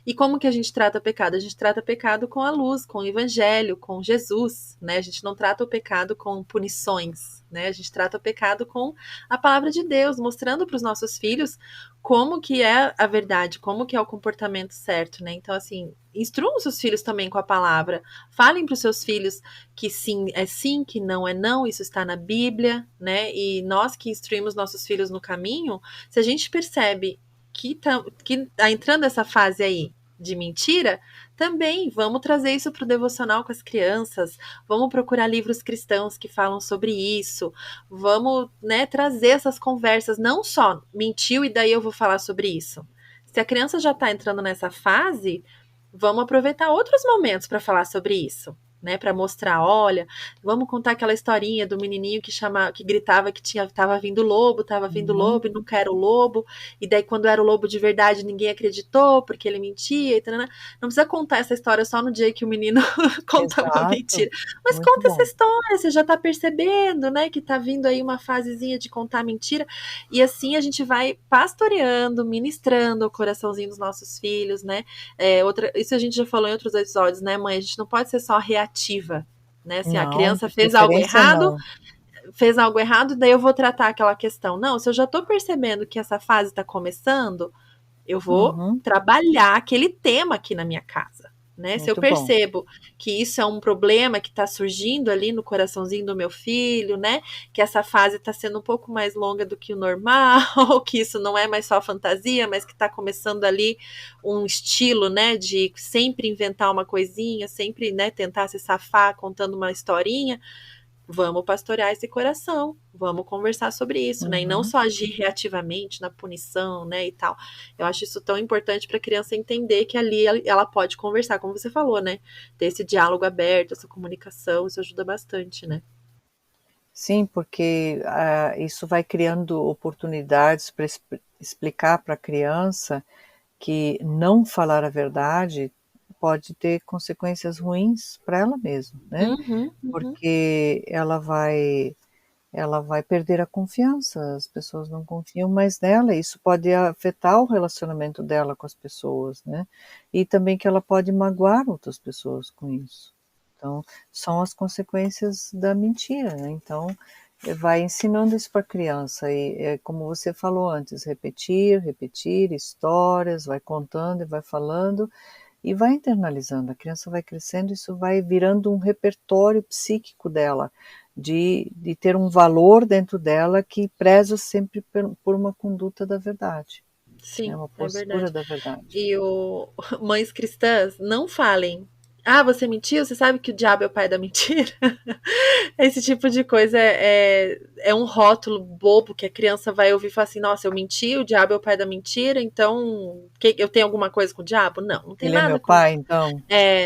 A: E como que a gente trata pecado? A gente trata pecado com a luz, com o evangelho, com Jesus, né? A gente não trata o pecado com punições, né? A gente trata o pecado com a palavra de Deus, mostrando para os nossos filhos como que é a verdade, como que é o comportamento certo, né? Então, assim, instruam os seus filhos também com a palavra. Falem para os seus filhos que sim, que não é não, isso está na Bíblia, né? E nós que instruímos nossos filhos no caminho, se a gente percebe que tá entrando essa fase aí de mentira, também vamos trazer isso para o devocional com as crianças, vamos procurar livros cristãos que falam sobre isso, vamos, né, trazer essas conversas, não só mentiu e daí eu vou falar sobre isso. Se a criança já está entrando nessa fase, vamos aproveitar outros momentos para falar sobre isso, né, para mostrar, olha, vamos contar aquela historinha do menininho que gritava que tava vindo
B: Uhum.
A: lobo e nunca era o lobo, e daí quando era o lobo de verdade ninguém acreditou porque ele mentia e tal. Não precisa contar essa história só no dia que o menino contou uma
B: Exato,
A: mentira, mas
B: muito
A: conta essa
B: bom.
A: história, você já tá percebendo, né, que tá vindo aí uma fasezinha de contar mentira, e assim a gente vai pastoreando, ministrando o coraçãozinho dos nossos filhos, né? Isso a gente já falou em outros episódios, né, mãe? A gente não pode ser só reativa, né? Se a
B: Não,
A: criança
B: de preferência não.
A: fez algo errado, daí eu vou tratar aquela questão. Não, se eu já tô percebendo que essa fase está começando, eu vou
B: Uhum.
A: trabalhar aquele tema aqui na minha casa. Né? Se eu
B: Muito bom.
A: percebo que isso é um problema que está surgindo ali no coraçãozinho do meu filho, né? Que essa fase está sendo um pouco mais longa do que o normal, ou que isso não é mais só fantasia, mas que está começando ali um estilo, né? De sempre inventar uma coisinha, sempre, né? Tentar se safar contando uma historinha. Vamos pastorear esse coração, vamos conversar sobre isso, né? E não
B: Uhum.
A: só agir reativamente na punição, né? E tal. Eu acho isso tão importante para a criança entender que ali ela pode conversar, como você falou, né? Ter esse diálogo aberto, essa comunicação, isso ajuda bastante, né?
B: Sim, porque isso vai criando oportunidades para explicar para a criança que não falar a verdade pode ter consequências ruins para ela mesma, né?
A: Uhum, uhum.
B: Porque ela vai perder a confiança, as pessoas não confiam mais nela, isso pode afetar o relacionamento dela com as pessoas, né? E também que ela pode magoar outras pessoas com isso. Então, são as consequências da mentira, né? Então, vai ensinando isso para a criança e, como você falou antes, repetir, repetir histórias, vai contando e vai falando e vai internalizando. A criança vai crescendo, isso vai virando um repertório psíquico dela, de ter um valor dentro dela que preza sempre por uma conduta da verdade, né,
A: Sim,
B: uma
A: é
B: postura
A: verdade.
B: da verdade.
A: E mães cristãs, não falem. Ah, você mentiu? Você sabe que o diabo é o pai da mentira? Esse tipo de coisa é um rótulo bobo que a criança vai ouvir e falar assim: nossa, eu menti, o diabo é o pai da mentira, então eu tenho alguma coisa com o diabo? Não, não tem
B: Ele é meu
A: nada com.
B: pai, então?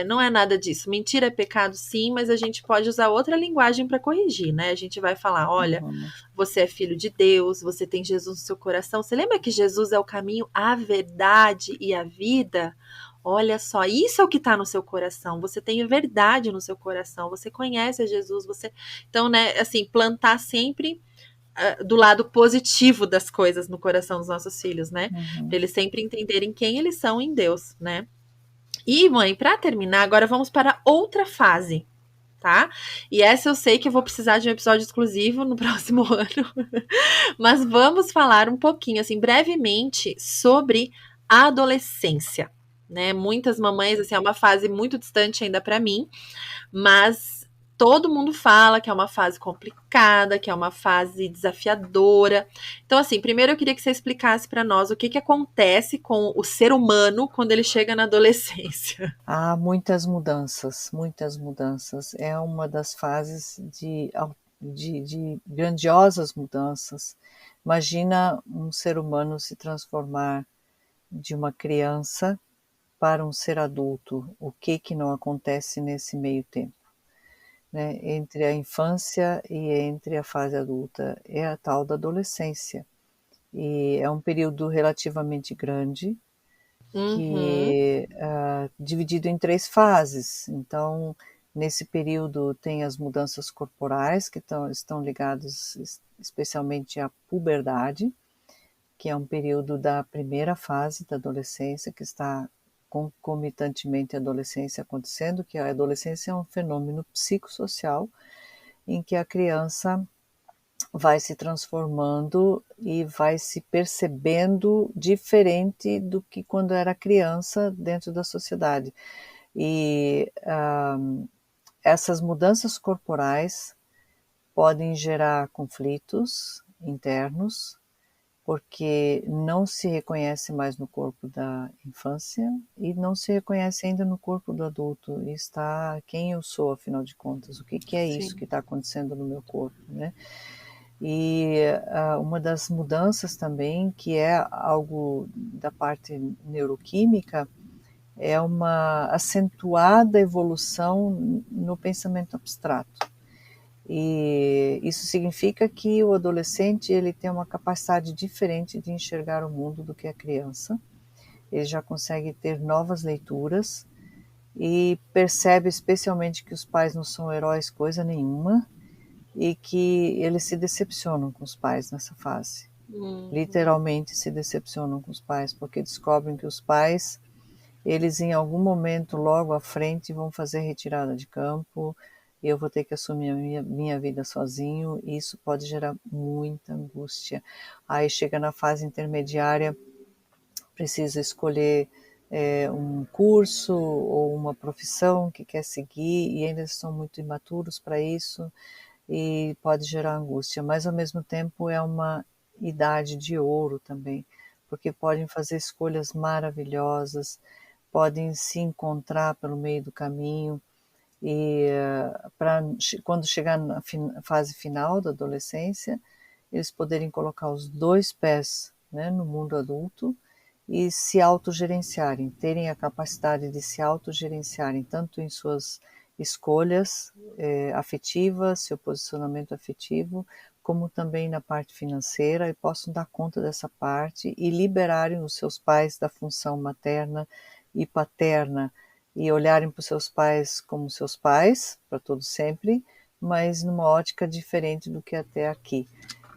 A: Não é nada disso. Mentira é pecado, sim, mas a gente pode usar outra linguagem para corrigir, né? A gente vai falar: olha,
B: Uhum.
A: você é filho de Deus, você tem Jesus no seu coração. Você lembra que Jesus é o caminho, a verdade e a vida? olha só, isso é o que está no seu coração, você tem verdade no seu coração, você conhece a Jesus, você... Então, né, assim, plantar sempre do lado positivo das coisas no coração dos nossos filhos, né? Para
B: Uhum.
A: eles sempre entenderem quem eles são em Deus, né? E, mãe, para terminar, agora vamos para outra fase, tá? E essa eu sei que eu vou precisar de um episódio exclusivo no próximo ano, mas vamos falar um pouquinho, assim, brevemente, sobre a adolescência, né? Muitas mamães, assim, é uma fase muito distante ainda para mim, mas todo mundo fala que é uma fase complicada, que é uma fase desafiadora. Então, assim, primeiro eu queria que você explicasse para nós o que que acontece com o ser humano quando ele chega na adolescência.
B: Há muitas mudanças, muitas mudanças. É uma das fases de grandiosas mudanças. Imagina um ser humano se transformar de uma criança para um ser adulto. O que que não acontece nesse meio tempo, né? Entre a infância e entre a fase adulta é a tal da adolescência. E é um período relativamente grande,
A: Uhum,
B: que dividido em 3 fases. Então, nesse período tem as mudanças corporais que estão ligadas especialmente à puberdade, que é um período da primeira fase da adolescência, que está concomitantemente à adolescência acontecendo, que a adolescência é um fenômeno psicossocial em que a criança vai se transformando e vai se percebendo diferente do que quando era criança dentro da sociedade. E essas mudanças corporais podem gerar conflitos internos, porque não se reconhece mais no corpo da infância e não se reconhece ainda no corpo do adulto. E está quem eu sou, afinal de contas, o que, que é isso
A: sim.
B: que está acontecendo no meu corpo, né? E uma das mudanças também, que é algo da parte neuroquímica, é uma acentuada evolução no pensamento abstrato. E isso significa que o adolescente ele tem uma capacidade diferente de enxergar o mundo do que a criança. Ele já consegue ter novas leituras e percebe especialmente que os pais não são heróis coisa nenhuma, e que eles se decepcionam com os pais nessa fase.
A: Uhum,
B: Literalmente se decepcionam com os pais, porque descobrem que os pais, eles em algum momento logo à frente vão fazer retirada de campo, e eu vou ter que assumir a minha vida sozinho, e isso pode gerar muita angústia. Aí chega na fase intermediária, precisa escolher um curso ou uma profissão que quer seguir, e ainda são muito imaturos para isso, e pode gerar angústia, mas ao mesmo tempo é uma idade de ouro também, porque podem fazer escolhas maravilhosas, podem se encontrar pelo meio do caminho e quando chegar na fase final da adolescência, eles poderem colocar os 2 pés, né, no mundo adulto e se autogerenciarem, terem a capacidade de se autogerenciarem, tanto em suas escolhas afetivas, seu posicionamento afetivo, como também na parte financeira, e possam dar conta dessa parte e liberarem os seus pais da função materna e paterna, e olharem para os seus pais como seus pais, para todo sempre, mas numa ótica diferente do que até aqui.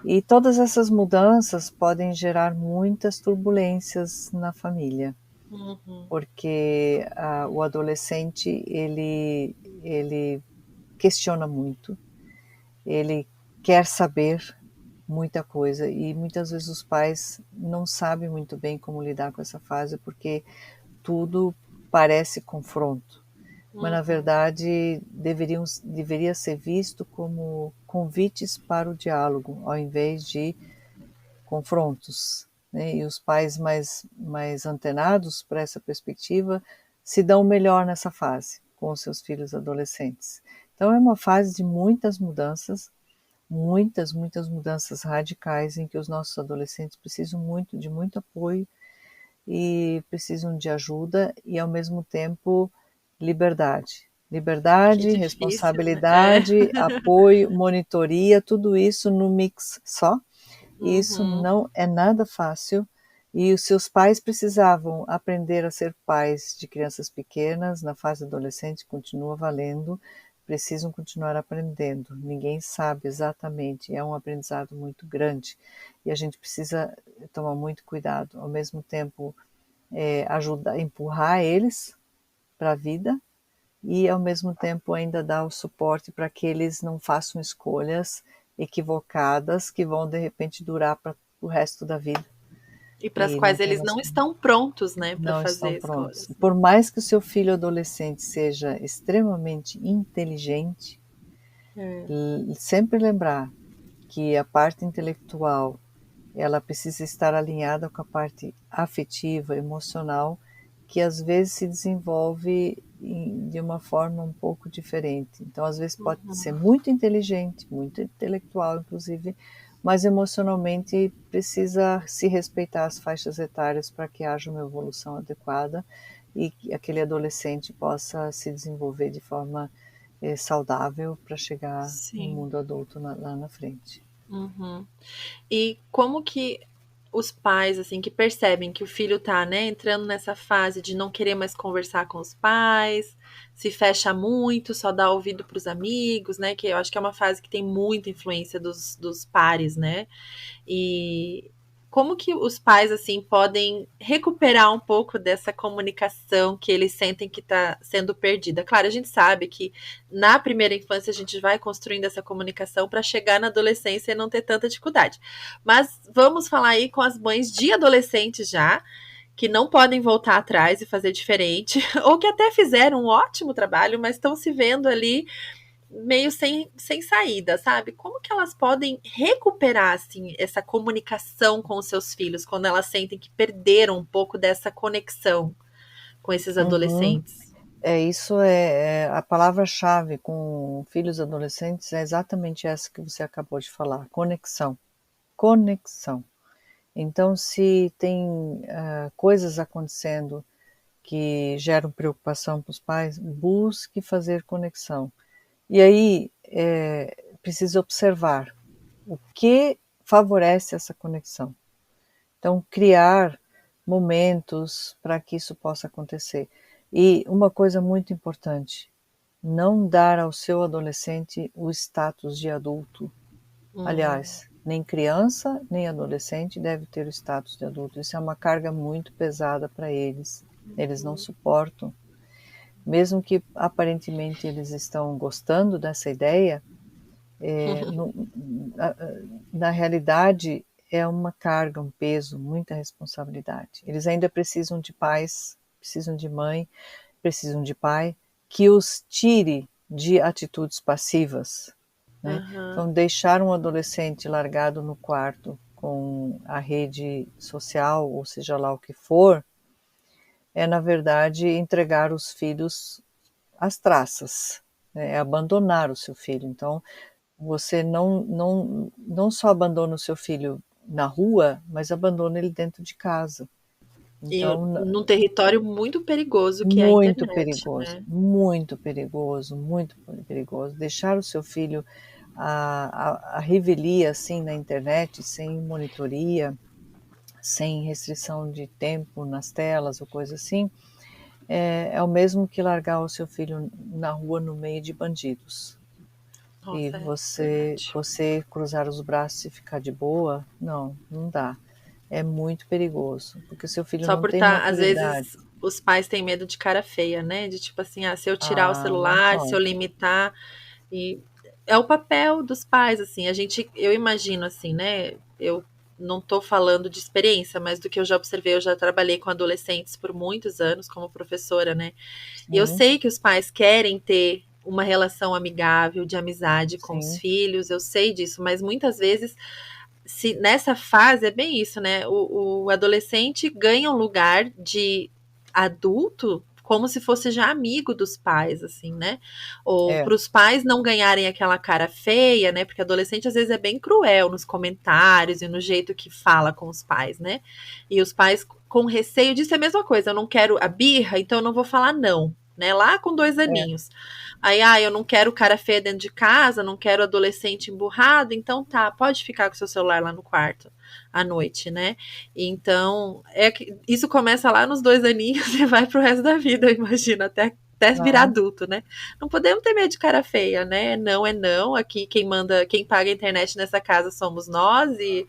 B: E todas essas mudanças podem gerar muitas turbulências na família,
A: uhum,
B: porque o adolescente ele questiona muito, ele quer saber muita coisa e muitas vezes os pais não sabem muito bem como lidar com essa fase porque tudo parece confronto, mas na
A: uhum,
B: verdade deveria ser visto como convites para o diálogo, ao invés de confrontos, né? E os pais mais antenados para essa perspectiva se dão melhor nessa fase com os seus filhos adolescentes. Então é uma fase de muitas mudanças, muitas mudanças radicais em que os nossos adolescentes precisam muito de muito apoio e precisam de ajuda e ao mesmo tempo liberdade.
A: que
B: Liberdade,
A: difícil, né? É.
B: responsabilidade, apoio, monitoria, tudo isso no mix só, e isso
A: Uhum,
B: não é nada fácil, E os seus pais precisavam aprender a ser pais de crianças pequenas, na fase adolescente continua valendo, precisam continuar aprendendo. Ninguém sabe exatamente, é um aprendizado muito grande e a gente precisa tomar muito cuidado. Ao mesmo tempo, ajudar, empurrar eles para a vida e, ao mesmo tempo, ainda dar o suporte para que eles não façam escolhas equivocadas que vão, de repente, durar para o resto da vida
A: E para as
B: e não
A: quais eles
B: temos
A: não estão prontos, né, para
B: não estão
A: fazer
B: prontos.
A: escolhas.
B: Por mais que o seu filho adolescente seja extremamente inteligente,
A: É.
B: sempre lembrar que a parte intelectual ela precisa estar alinhada com a parte afetiva, emocional, que às vezes se desenvolve de uma forma um pouco diferente. Então, às vezes pode ser muito inteligente, muito intelectual, inclusive, mas emocionalmente precisa se respeitar as faixas etárias para que haja uma evolução adequada e que aquele adolescente possa se desenvolver de forma saudável para chegar no
A: Sim.
B: mundo adulto lá na frente.
A: Uhum. E como que os pais, assim, que percebem que o filho tá, né, entrando nessa fase de não querer mais conversar com os pais, se fecha muito, só dá ouvido para os amigos, né, que eu acho que é uma fase que tem muita influência dos pares, né? E como que os pais, assim, podem recuperar um pouco dessa comunicação que eles sentem que está sendo perdida? Claro, a gente sabe que na primeira infância a gente vai construindo essa comunicação para chegar na adolescência e não ter tanta dificuldade. Mas vamos falar aí com as mães de adolescentes já, que não podem voltar atrás e fazer diferente, ou que até fizeram um ótimo trabalho, mas estão se vendo ali meio sem saída, sabe? Como que elas podem recuperar, assim, essa comunicação com os seus filhos quando elas sentem que perderam um pouco dessa conexão com esses
B: Uhum.
A: adolescentes?
B: Isso é a palavra-chave com filhos adolescentes é exatamente essa que você acabou de falar, conexão. Conexão. Então, se tem coisas acontecendo que geram preocupação para os pais, busque fazer conexão. E aí, precisa observar o que favorece essa conexão. Então, criar momentos para que isso possa acontecer. E uma coisa muito importante, não dar ao seu adolescente o status de adulto.
A: Hum,
B: Aliás, nem criança nem adolescente deve ter o status de adulto. Isso é uma carga muito pesada para eles. Eles não suportam. Mesmo que aparentemente eles estão gostando dessa ideia, na, na realidade é uma carga, um peso, muita responsabilidade. Eles ainda precisam de pais, precisam de mãe, precisam de pai que os tire de atitudes passivas, né?
A: aham.
B: Então, deixar um adolescente largado no quarto com a rede social, ou seja lá o que for, é, na verdade, entregar os filhos às traças, né? É abandonar o seu filho. Então, você não só abandona o seu filho na rua, mas abandona ele dentro de casa.
A: E
B: Então,
A: num território muito perigoso que é a
B: muito
A: internet,
B: perigoso,
A: né?
B: muito perigoso, muito perigoso. Deixar o seu filho a revelia assim na internet, sem monitoria, sem restrição de tempo nas telas ou coisa assim, é o mesmo que largar o seu filho na rua no meio de bandidos. E
A: Nossa, é
B: você,
A: verdade.
B: você cruzar os braços e ficar de boa, não, não dá. É muito perigoso, porque o seu filho
A: Só
B: não
A: por
B: tem
A: estar, às
B: maturidade.
A: vezes, os pais têm medo de cara feia, né? De tipo assim, ah, se eu tirar o
B: Ah, não
A: celular, se eu
B: pode.
A: limitar. E é o papel dos pais, assim. A gente, eu imagino assim, né? Eu não tô falando de experiência, mas do que eu já observei, eu já trabalhei com adolescentes por muitos anos como professora, né? E eu
B: Sim,
A: sei que os pais querem ter uma relação amigável, de amizade com os
B: sim,
A: filhos, eu sei disso, mas muitas vezes se nessa fase é bem isso, né? O adolescente ganha um lugar de adulto como se fosse já amigo dos pais, assim, né? Ou
B: é,
A: para os pais não ganharem aquela cara feia, né? Porque adolescente às vezes é bem cruel nos comentários e no jeito que fala com os pais, né? E os pais com receio disso é a mesma coisa. Eu não quero a birra, então eu não vou falar não. né? Lá com 2 aninhos. Aí, eu não quero cara feia dentro de casa, não quero adolescente emburrado, então tá, pode ficar com seu celular lá no quarto à noite, né? Então, isso começa lá nos 2 aninhos e vai pro resto da vida, eu imagino, até virar
B: Claro.
A: adulto, né? Não podemos ter medo de cara feia, né? Não é não. Aqui quem manda, quem paga a internet nessa casa somos nós e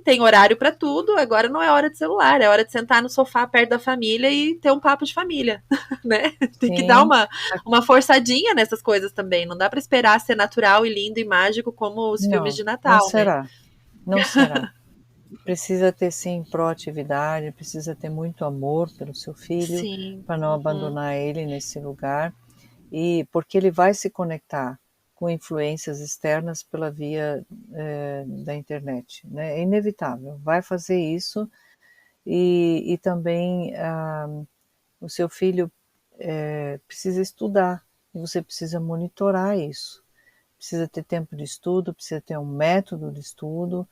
A: tem horário para tudo. Agora não é hora de celular, é hora de sentar no sofá perto da família e ter um papo de família, né? Tem que dar
B: Sim.
A: uma forçadinha nessas coisas também. Não dá para esperar ser natural e lindo e mágico como os filmes
B: Não,
A: de
B: não
A: Natal, né?
B: será. Não será. Precisa ter sim proatividade, precisa ter muito amor pelo seu filho
A: Sim.
B: para não
A: Uhum.
B: abandonar ele nesse lugar, e porque ele vai se conectar com influências externas pela via da internet, né? É inevitável, vai fazer isso e também o seu filho precisa estudar e você precisa monitorar isso. Precisa ter tempo de estudo, precisa ter um método de estudo,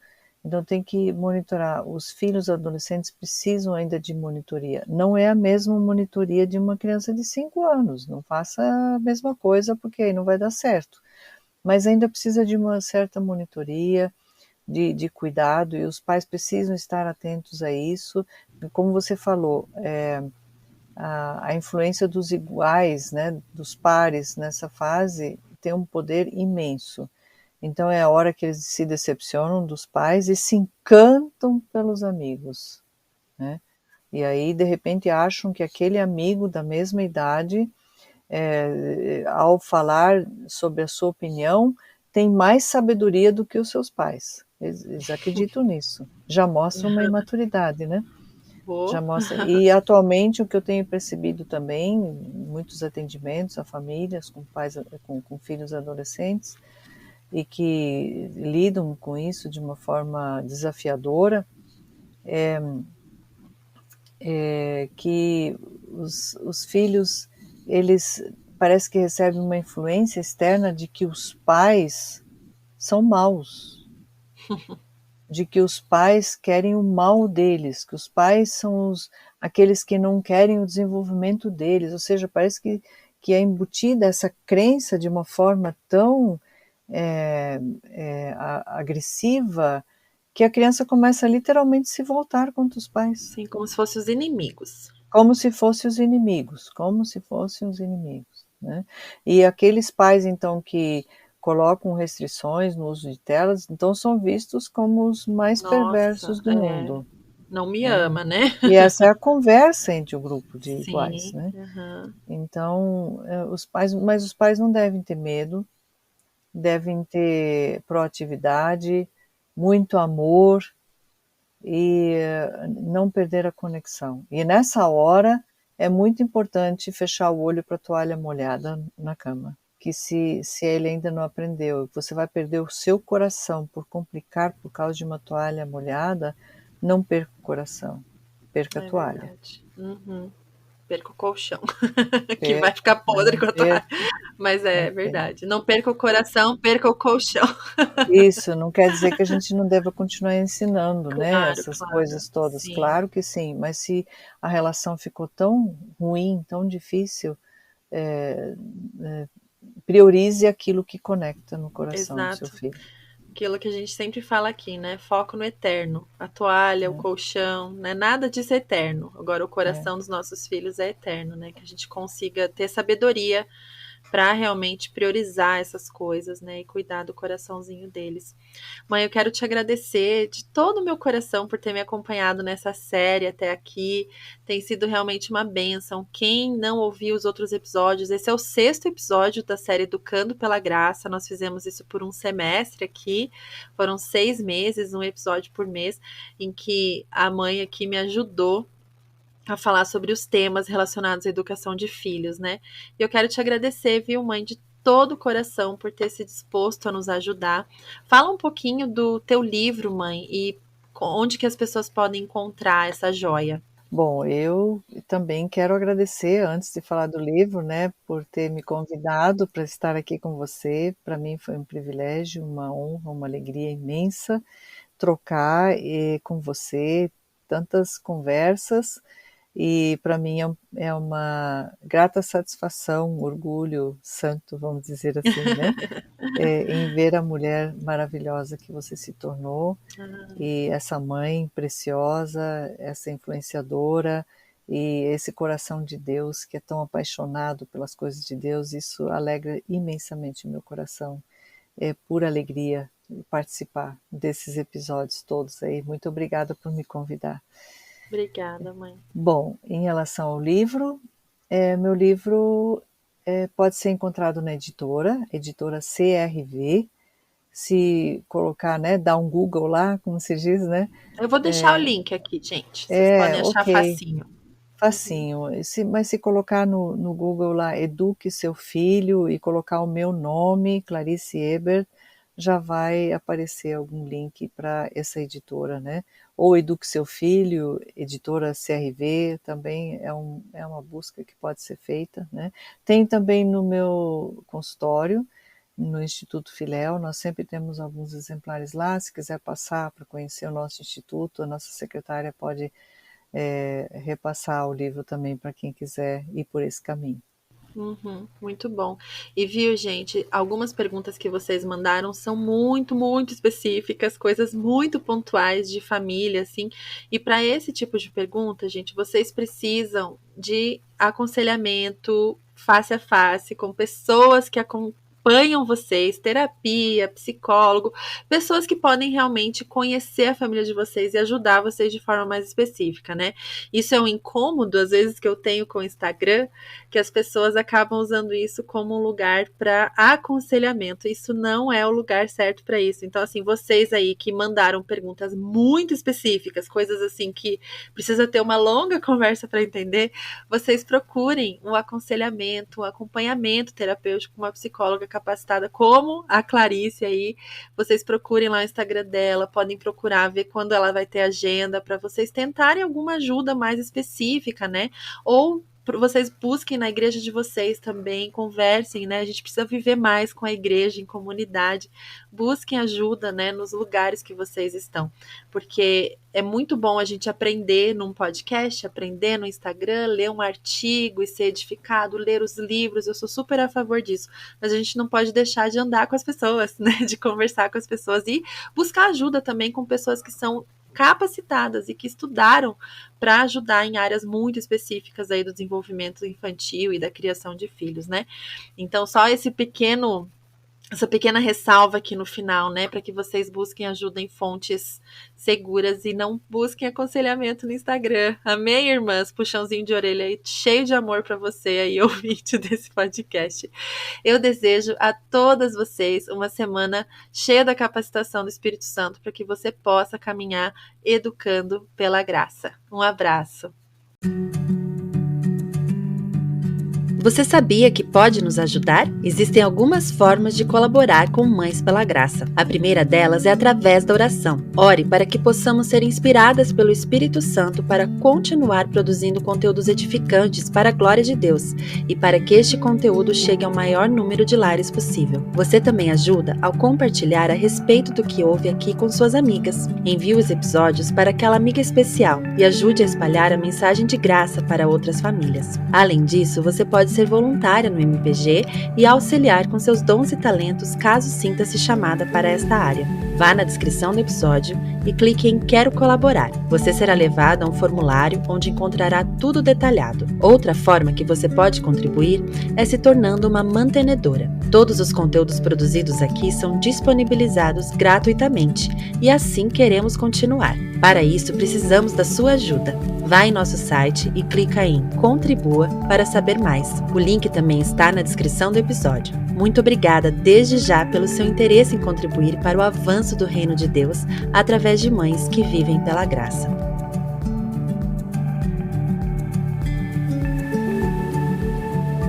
B: então tem que monitorar. Os filhos adolescentes precisam ainda de monitoria. Não é a mesma monitoria de uma criança de 5 anos, não faça a mesma coisa porque aí não vai dar certo. Mas ainda precisa de uma certa monitoria, de cuidado, e os pais precisam estar atentos a isso. E como você falou, a influência dos iguais, né, dos pares nessa fase tem um poder imenso. Então é a hora que eles se decepcionam dos pais e se encantam pelos amigos, né? E aí, de repente, acham que aquele amigo da mesma idade, ao falar sobre a sua opinião, tem mais sabedoria do que os seus pais. Eles acreditam nisso. Já mostra uma imaturidade, né? Já
A: Vou.
B: mostra. E atualmente o que eu tenho percebido também, muitos atendimentos a famílias com pais, com filhos adolescentes, e que lidam com isso de uma forma desafiadora, que os filhos, eles parece que recebem uma influência externa de que os pais são maus, de que os pais querem o mal deles, que os pais são aqueles que não querem o desenvolvimento deles, ou seja, parece que é embutida essa crença de uma forma tão agressiva, que a criança começa a literalmente se voltar contra os pais,
A: Sim, como se fossem os inimigos.
B: como se fossem os inimigos, como se fossem os inimigos, né? E aqueles pais, então, que colocam restrições no uso de telas, então são vistos como os mais
A: Nossa,
B: perversos do mundo,
A: não me
B: né?
A: ama, né?
B: E essa é a conversa entre o grupo de iguais,
A: Sim.
B: né?
A: Uhum.
B: Então, mas os pais não devem ter medo, devem ter proatividade, muito amor e não perder a conexão. E nessa hora é muito importante fechar o olho para a toalha molhada na cama. Que se ele ainda não aprendeu, você vai perder o seu coração por complicar por causa de uma toalha molhada, não perca o coração, perca a
A: É
B: toalha.
A: verdade. Uhum. Perca o colchão, que vai
B: Perca,
A: ficar
B: mas
A: podre
B: não
A: com a toalha.
B: perca,
A: Mas
B: não
A: é
B: perca.
A: verdade. Não perca o coração, perca o colchão.
B: Isso, não quer dizer que a gente não deva continuar ensinando, né,
A: Claro,
B: essas
A: claro.
B: coisas todas,
A: Sim,
B: claro que sim, mas se a relação ficou tão ruim, tão difícil, eh priorize aquilo que conecta no coração do seu
A: exato.
B: filho,
A: Aquilo que a gente sempre fala aqui, né? Foco no eterno. A toalha, o
B: né.
A: colchão, né? Nada disso é eterno. Agora, o
B: É.
A: coração dos nossos filhos é eterno, né? Que a gente consiga ter sabedoria para realmente priorizar essas coisas, né? E cuidar do coraçãozinho deles. Mãe, eu quero te agradecer de todo o meu coração por ter me acompanhado nessa série até aqui. Tem sido realmente uma bênção. Quem não ouviu os outros episódios, esse é o 6º episódio da série Educando pela Graça. Nós fizemos isso por um semestre aqui. Foram 6 meses, um episódio por mês, em que a mãe aqui me ajudou a falar sobre os temas relacionados à educação de filhos, né? E eu quero te agradecer, viu, mãe, de todo o coração por ter se disposto a nos ajudar. Fala um pouquinho do teu livro, mãe, e onde que as pessoas podem encontrar essa joia.
B: Bom, eu também quero agradecer, antes de falar do livro, né, por ter me convidado para estar aqui com você. Para mim foi um privilégio, uma honra, uma alegria imensa trocar, com você tantas conversas, e para mim é uma grata satisfação, um orgulho santo, vamos dizer assim, né? Em ver a mulher maravilhosa que você se tornou, e essa mãe preciosa, essa influenciadora, e esse coração de Deus que é tão apaixonado pelas coisas de Deus. Isso alegra imensamente o meu coração. É pura alegria participar desses episódios todos aí. Muito obrigada por me convidar.
A: Obrigada, mãe.
B: Bom, em relação ao livro, meu livro pode ser encontrado na editora CRV. Se colocar, né, dar um Google lá, como se diz, né?
A: Eu vou deixar o link aqui, gente. Vocês podem achar
B: Ok,
A: facinho.
B: facinho. Mas se colocar no Google lá, Eduque Seu Filho, e colocar o meu nome, Clarice Ebert, já vai aparecer algum link para essa editora, né? Ou Eduque Seu Filho, editora CRV, também é uma busca que pode ser feita, né? Tem também no meu consultório, no Instituto Filéu, nós sempre temos alguns exemplares lá. Se quiser passar para conhecer o nosso instituto, a nossa secretária pode repassar o livro também para quem quiser ir por esse caminho.
A: Muito bom. E viu, gente, algumas perguntas que vocês mandaram são muito, muito específicas, coisas muito pontuais de família, assim. E para esse tipo de pergunta, gente, vocês precisam de aconselhamento face a face com pessoas que acompanham vocês, terapia, psicólogo, pessoas que podem realmente conhecer a família de vocês e ajudar vocês de forma mais específica, né? Isso é um incômodo, às vezes, que eu tenho com o Instagram, que as pessoas acabam usando isso como um lugar para aconselhamento. Isso não é o lugar certo para isso. Então, assim, vocês aí que mandaram perguntas muito específicas, coisas assim que precisa ter uma longa conversa para entender, vocês procurem um aconselhamento, um acompanhamento terapêutico com uma psicóloga capacitada como a Clarice aí. Vocês procurem lá o Instagram dela, podem procurar ver quando ela vai ter agenda para vocês tentarem alguma ajuda mais específica, né? Ou vocês busquem na igreja de vocês também, conversem, né? A gente precisa viver mais com a igreja, em comunidade. Busquem ajuda, né, nos lugares que vocês estão. Porque é muito bom a gente aprender num podcast, aprender no Instagram, ler um artigo e ser edificado, ler os livros. Eu sou super a favor disso. Mas a gente não pode deixar de andar com as pessoas, né? De conversar com as pessoas e buscar ajuda também com pessoas que são capacitadas e que estudaram para ajudar em áreas muito específicas aí do desenvolvimento infantil e da criação de filhos, né? Então, só essa pequena ressalva aqui no final, né, para que vocês busquem ajuda em fontes seguras e não busquem aconselhamento no Instagram. Amém, irmãs? Puxãozinho de orelha aí, cheio de amor para você aí, ouvinte desse podcast. Eu desejo a todas vocês uma semana cheia da capacitação do Espírito Santo para que você possa caminhar educando pela graça. Um abraço.
C: Você sabia que pode nos ajudar? Existem algumas formas de colaborar com Mães pela Graça. A primeira delas é através da oração. Ore para que possamos ser inspiradas pelo Espírito Santo para continuar produzindo conteúdos edificantes para a glória de Deus e para que este conteúdo chegue ao maior número de lares possível. Você também ajuda ao compartilhar a respeito do que ouve aqui com suas amigas. Envie os episódios para aquela amiga especial e ajude a espalhar a mensagem de graça para outras famílias. Além disso, você pode ser voluntária no MPG e auxiliar com seus dons e talentos caso sinta-se chamada para esta área. Vá na descrição do episódio e clique em Quero Colaborar. Você será levado a um formulário onde encontrará tudo detalhado. Outra forma que você pode contribuir é se tornando uma mantenedora. Todos os conteúdos produzidos aqui são disponibilizados gratuitamente e assim queremos continuar. Para isso, precisamos da sua ajuda. Vá em nosso site e clica em Contribua para saber mais. O link também está na descrição do episódio. Muito obrigada desde já pelo seu interesse em contribuir para o avanço do reino de Deus através de mães que vivem pela graça.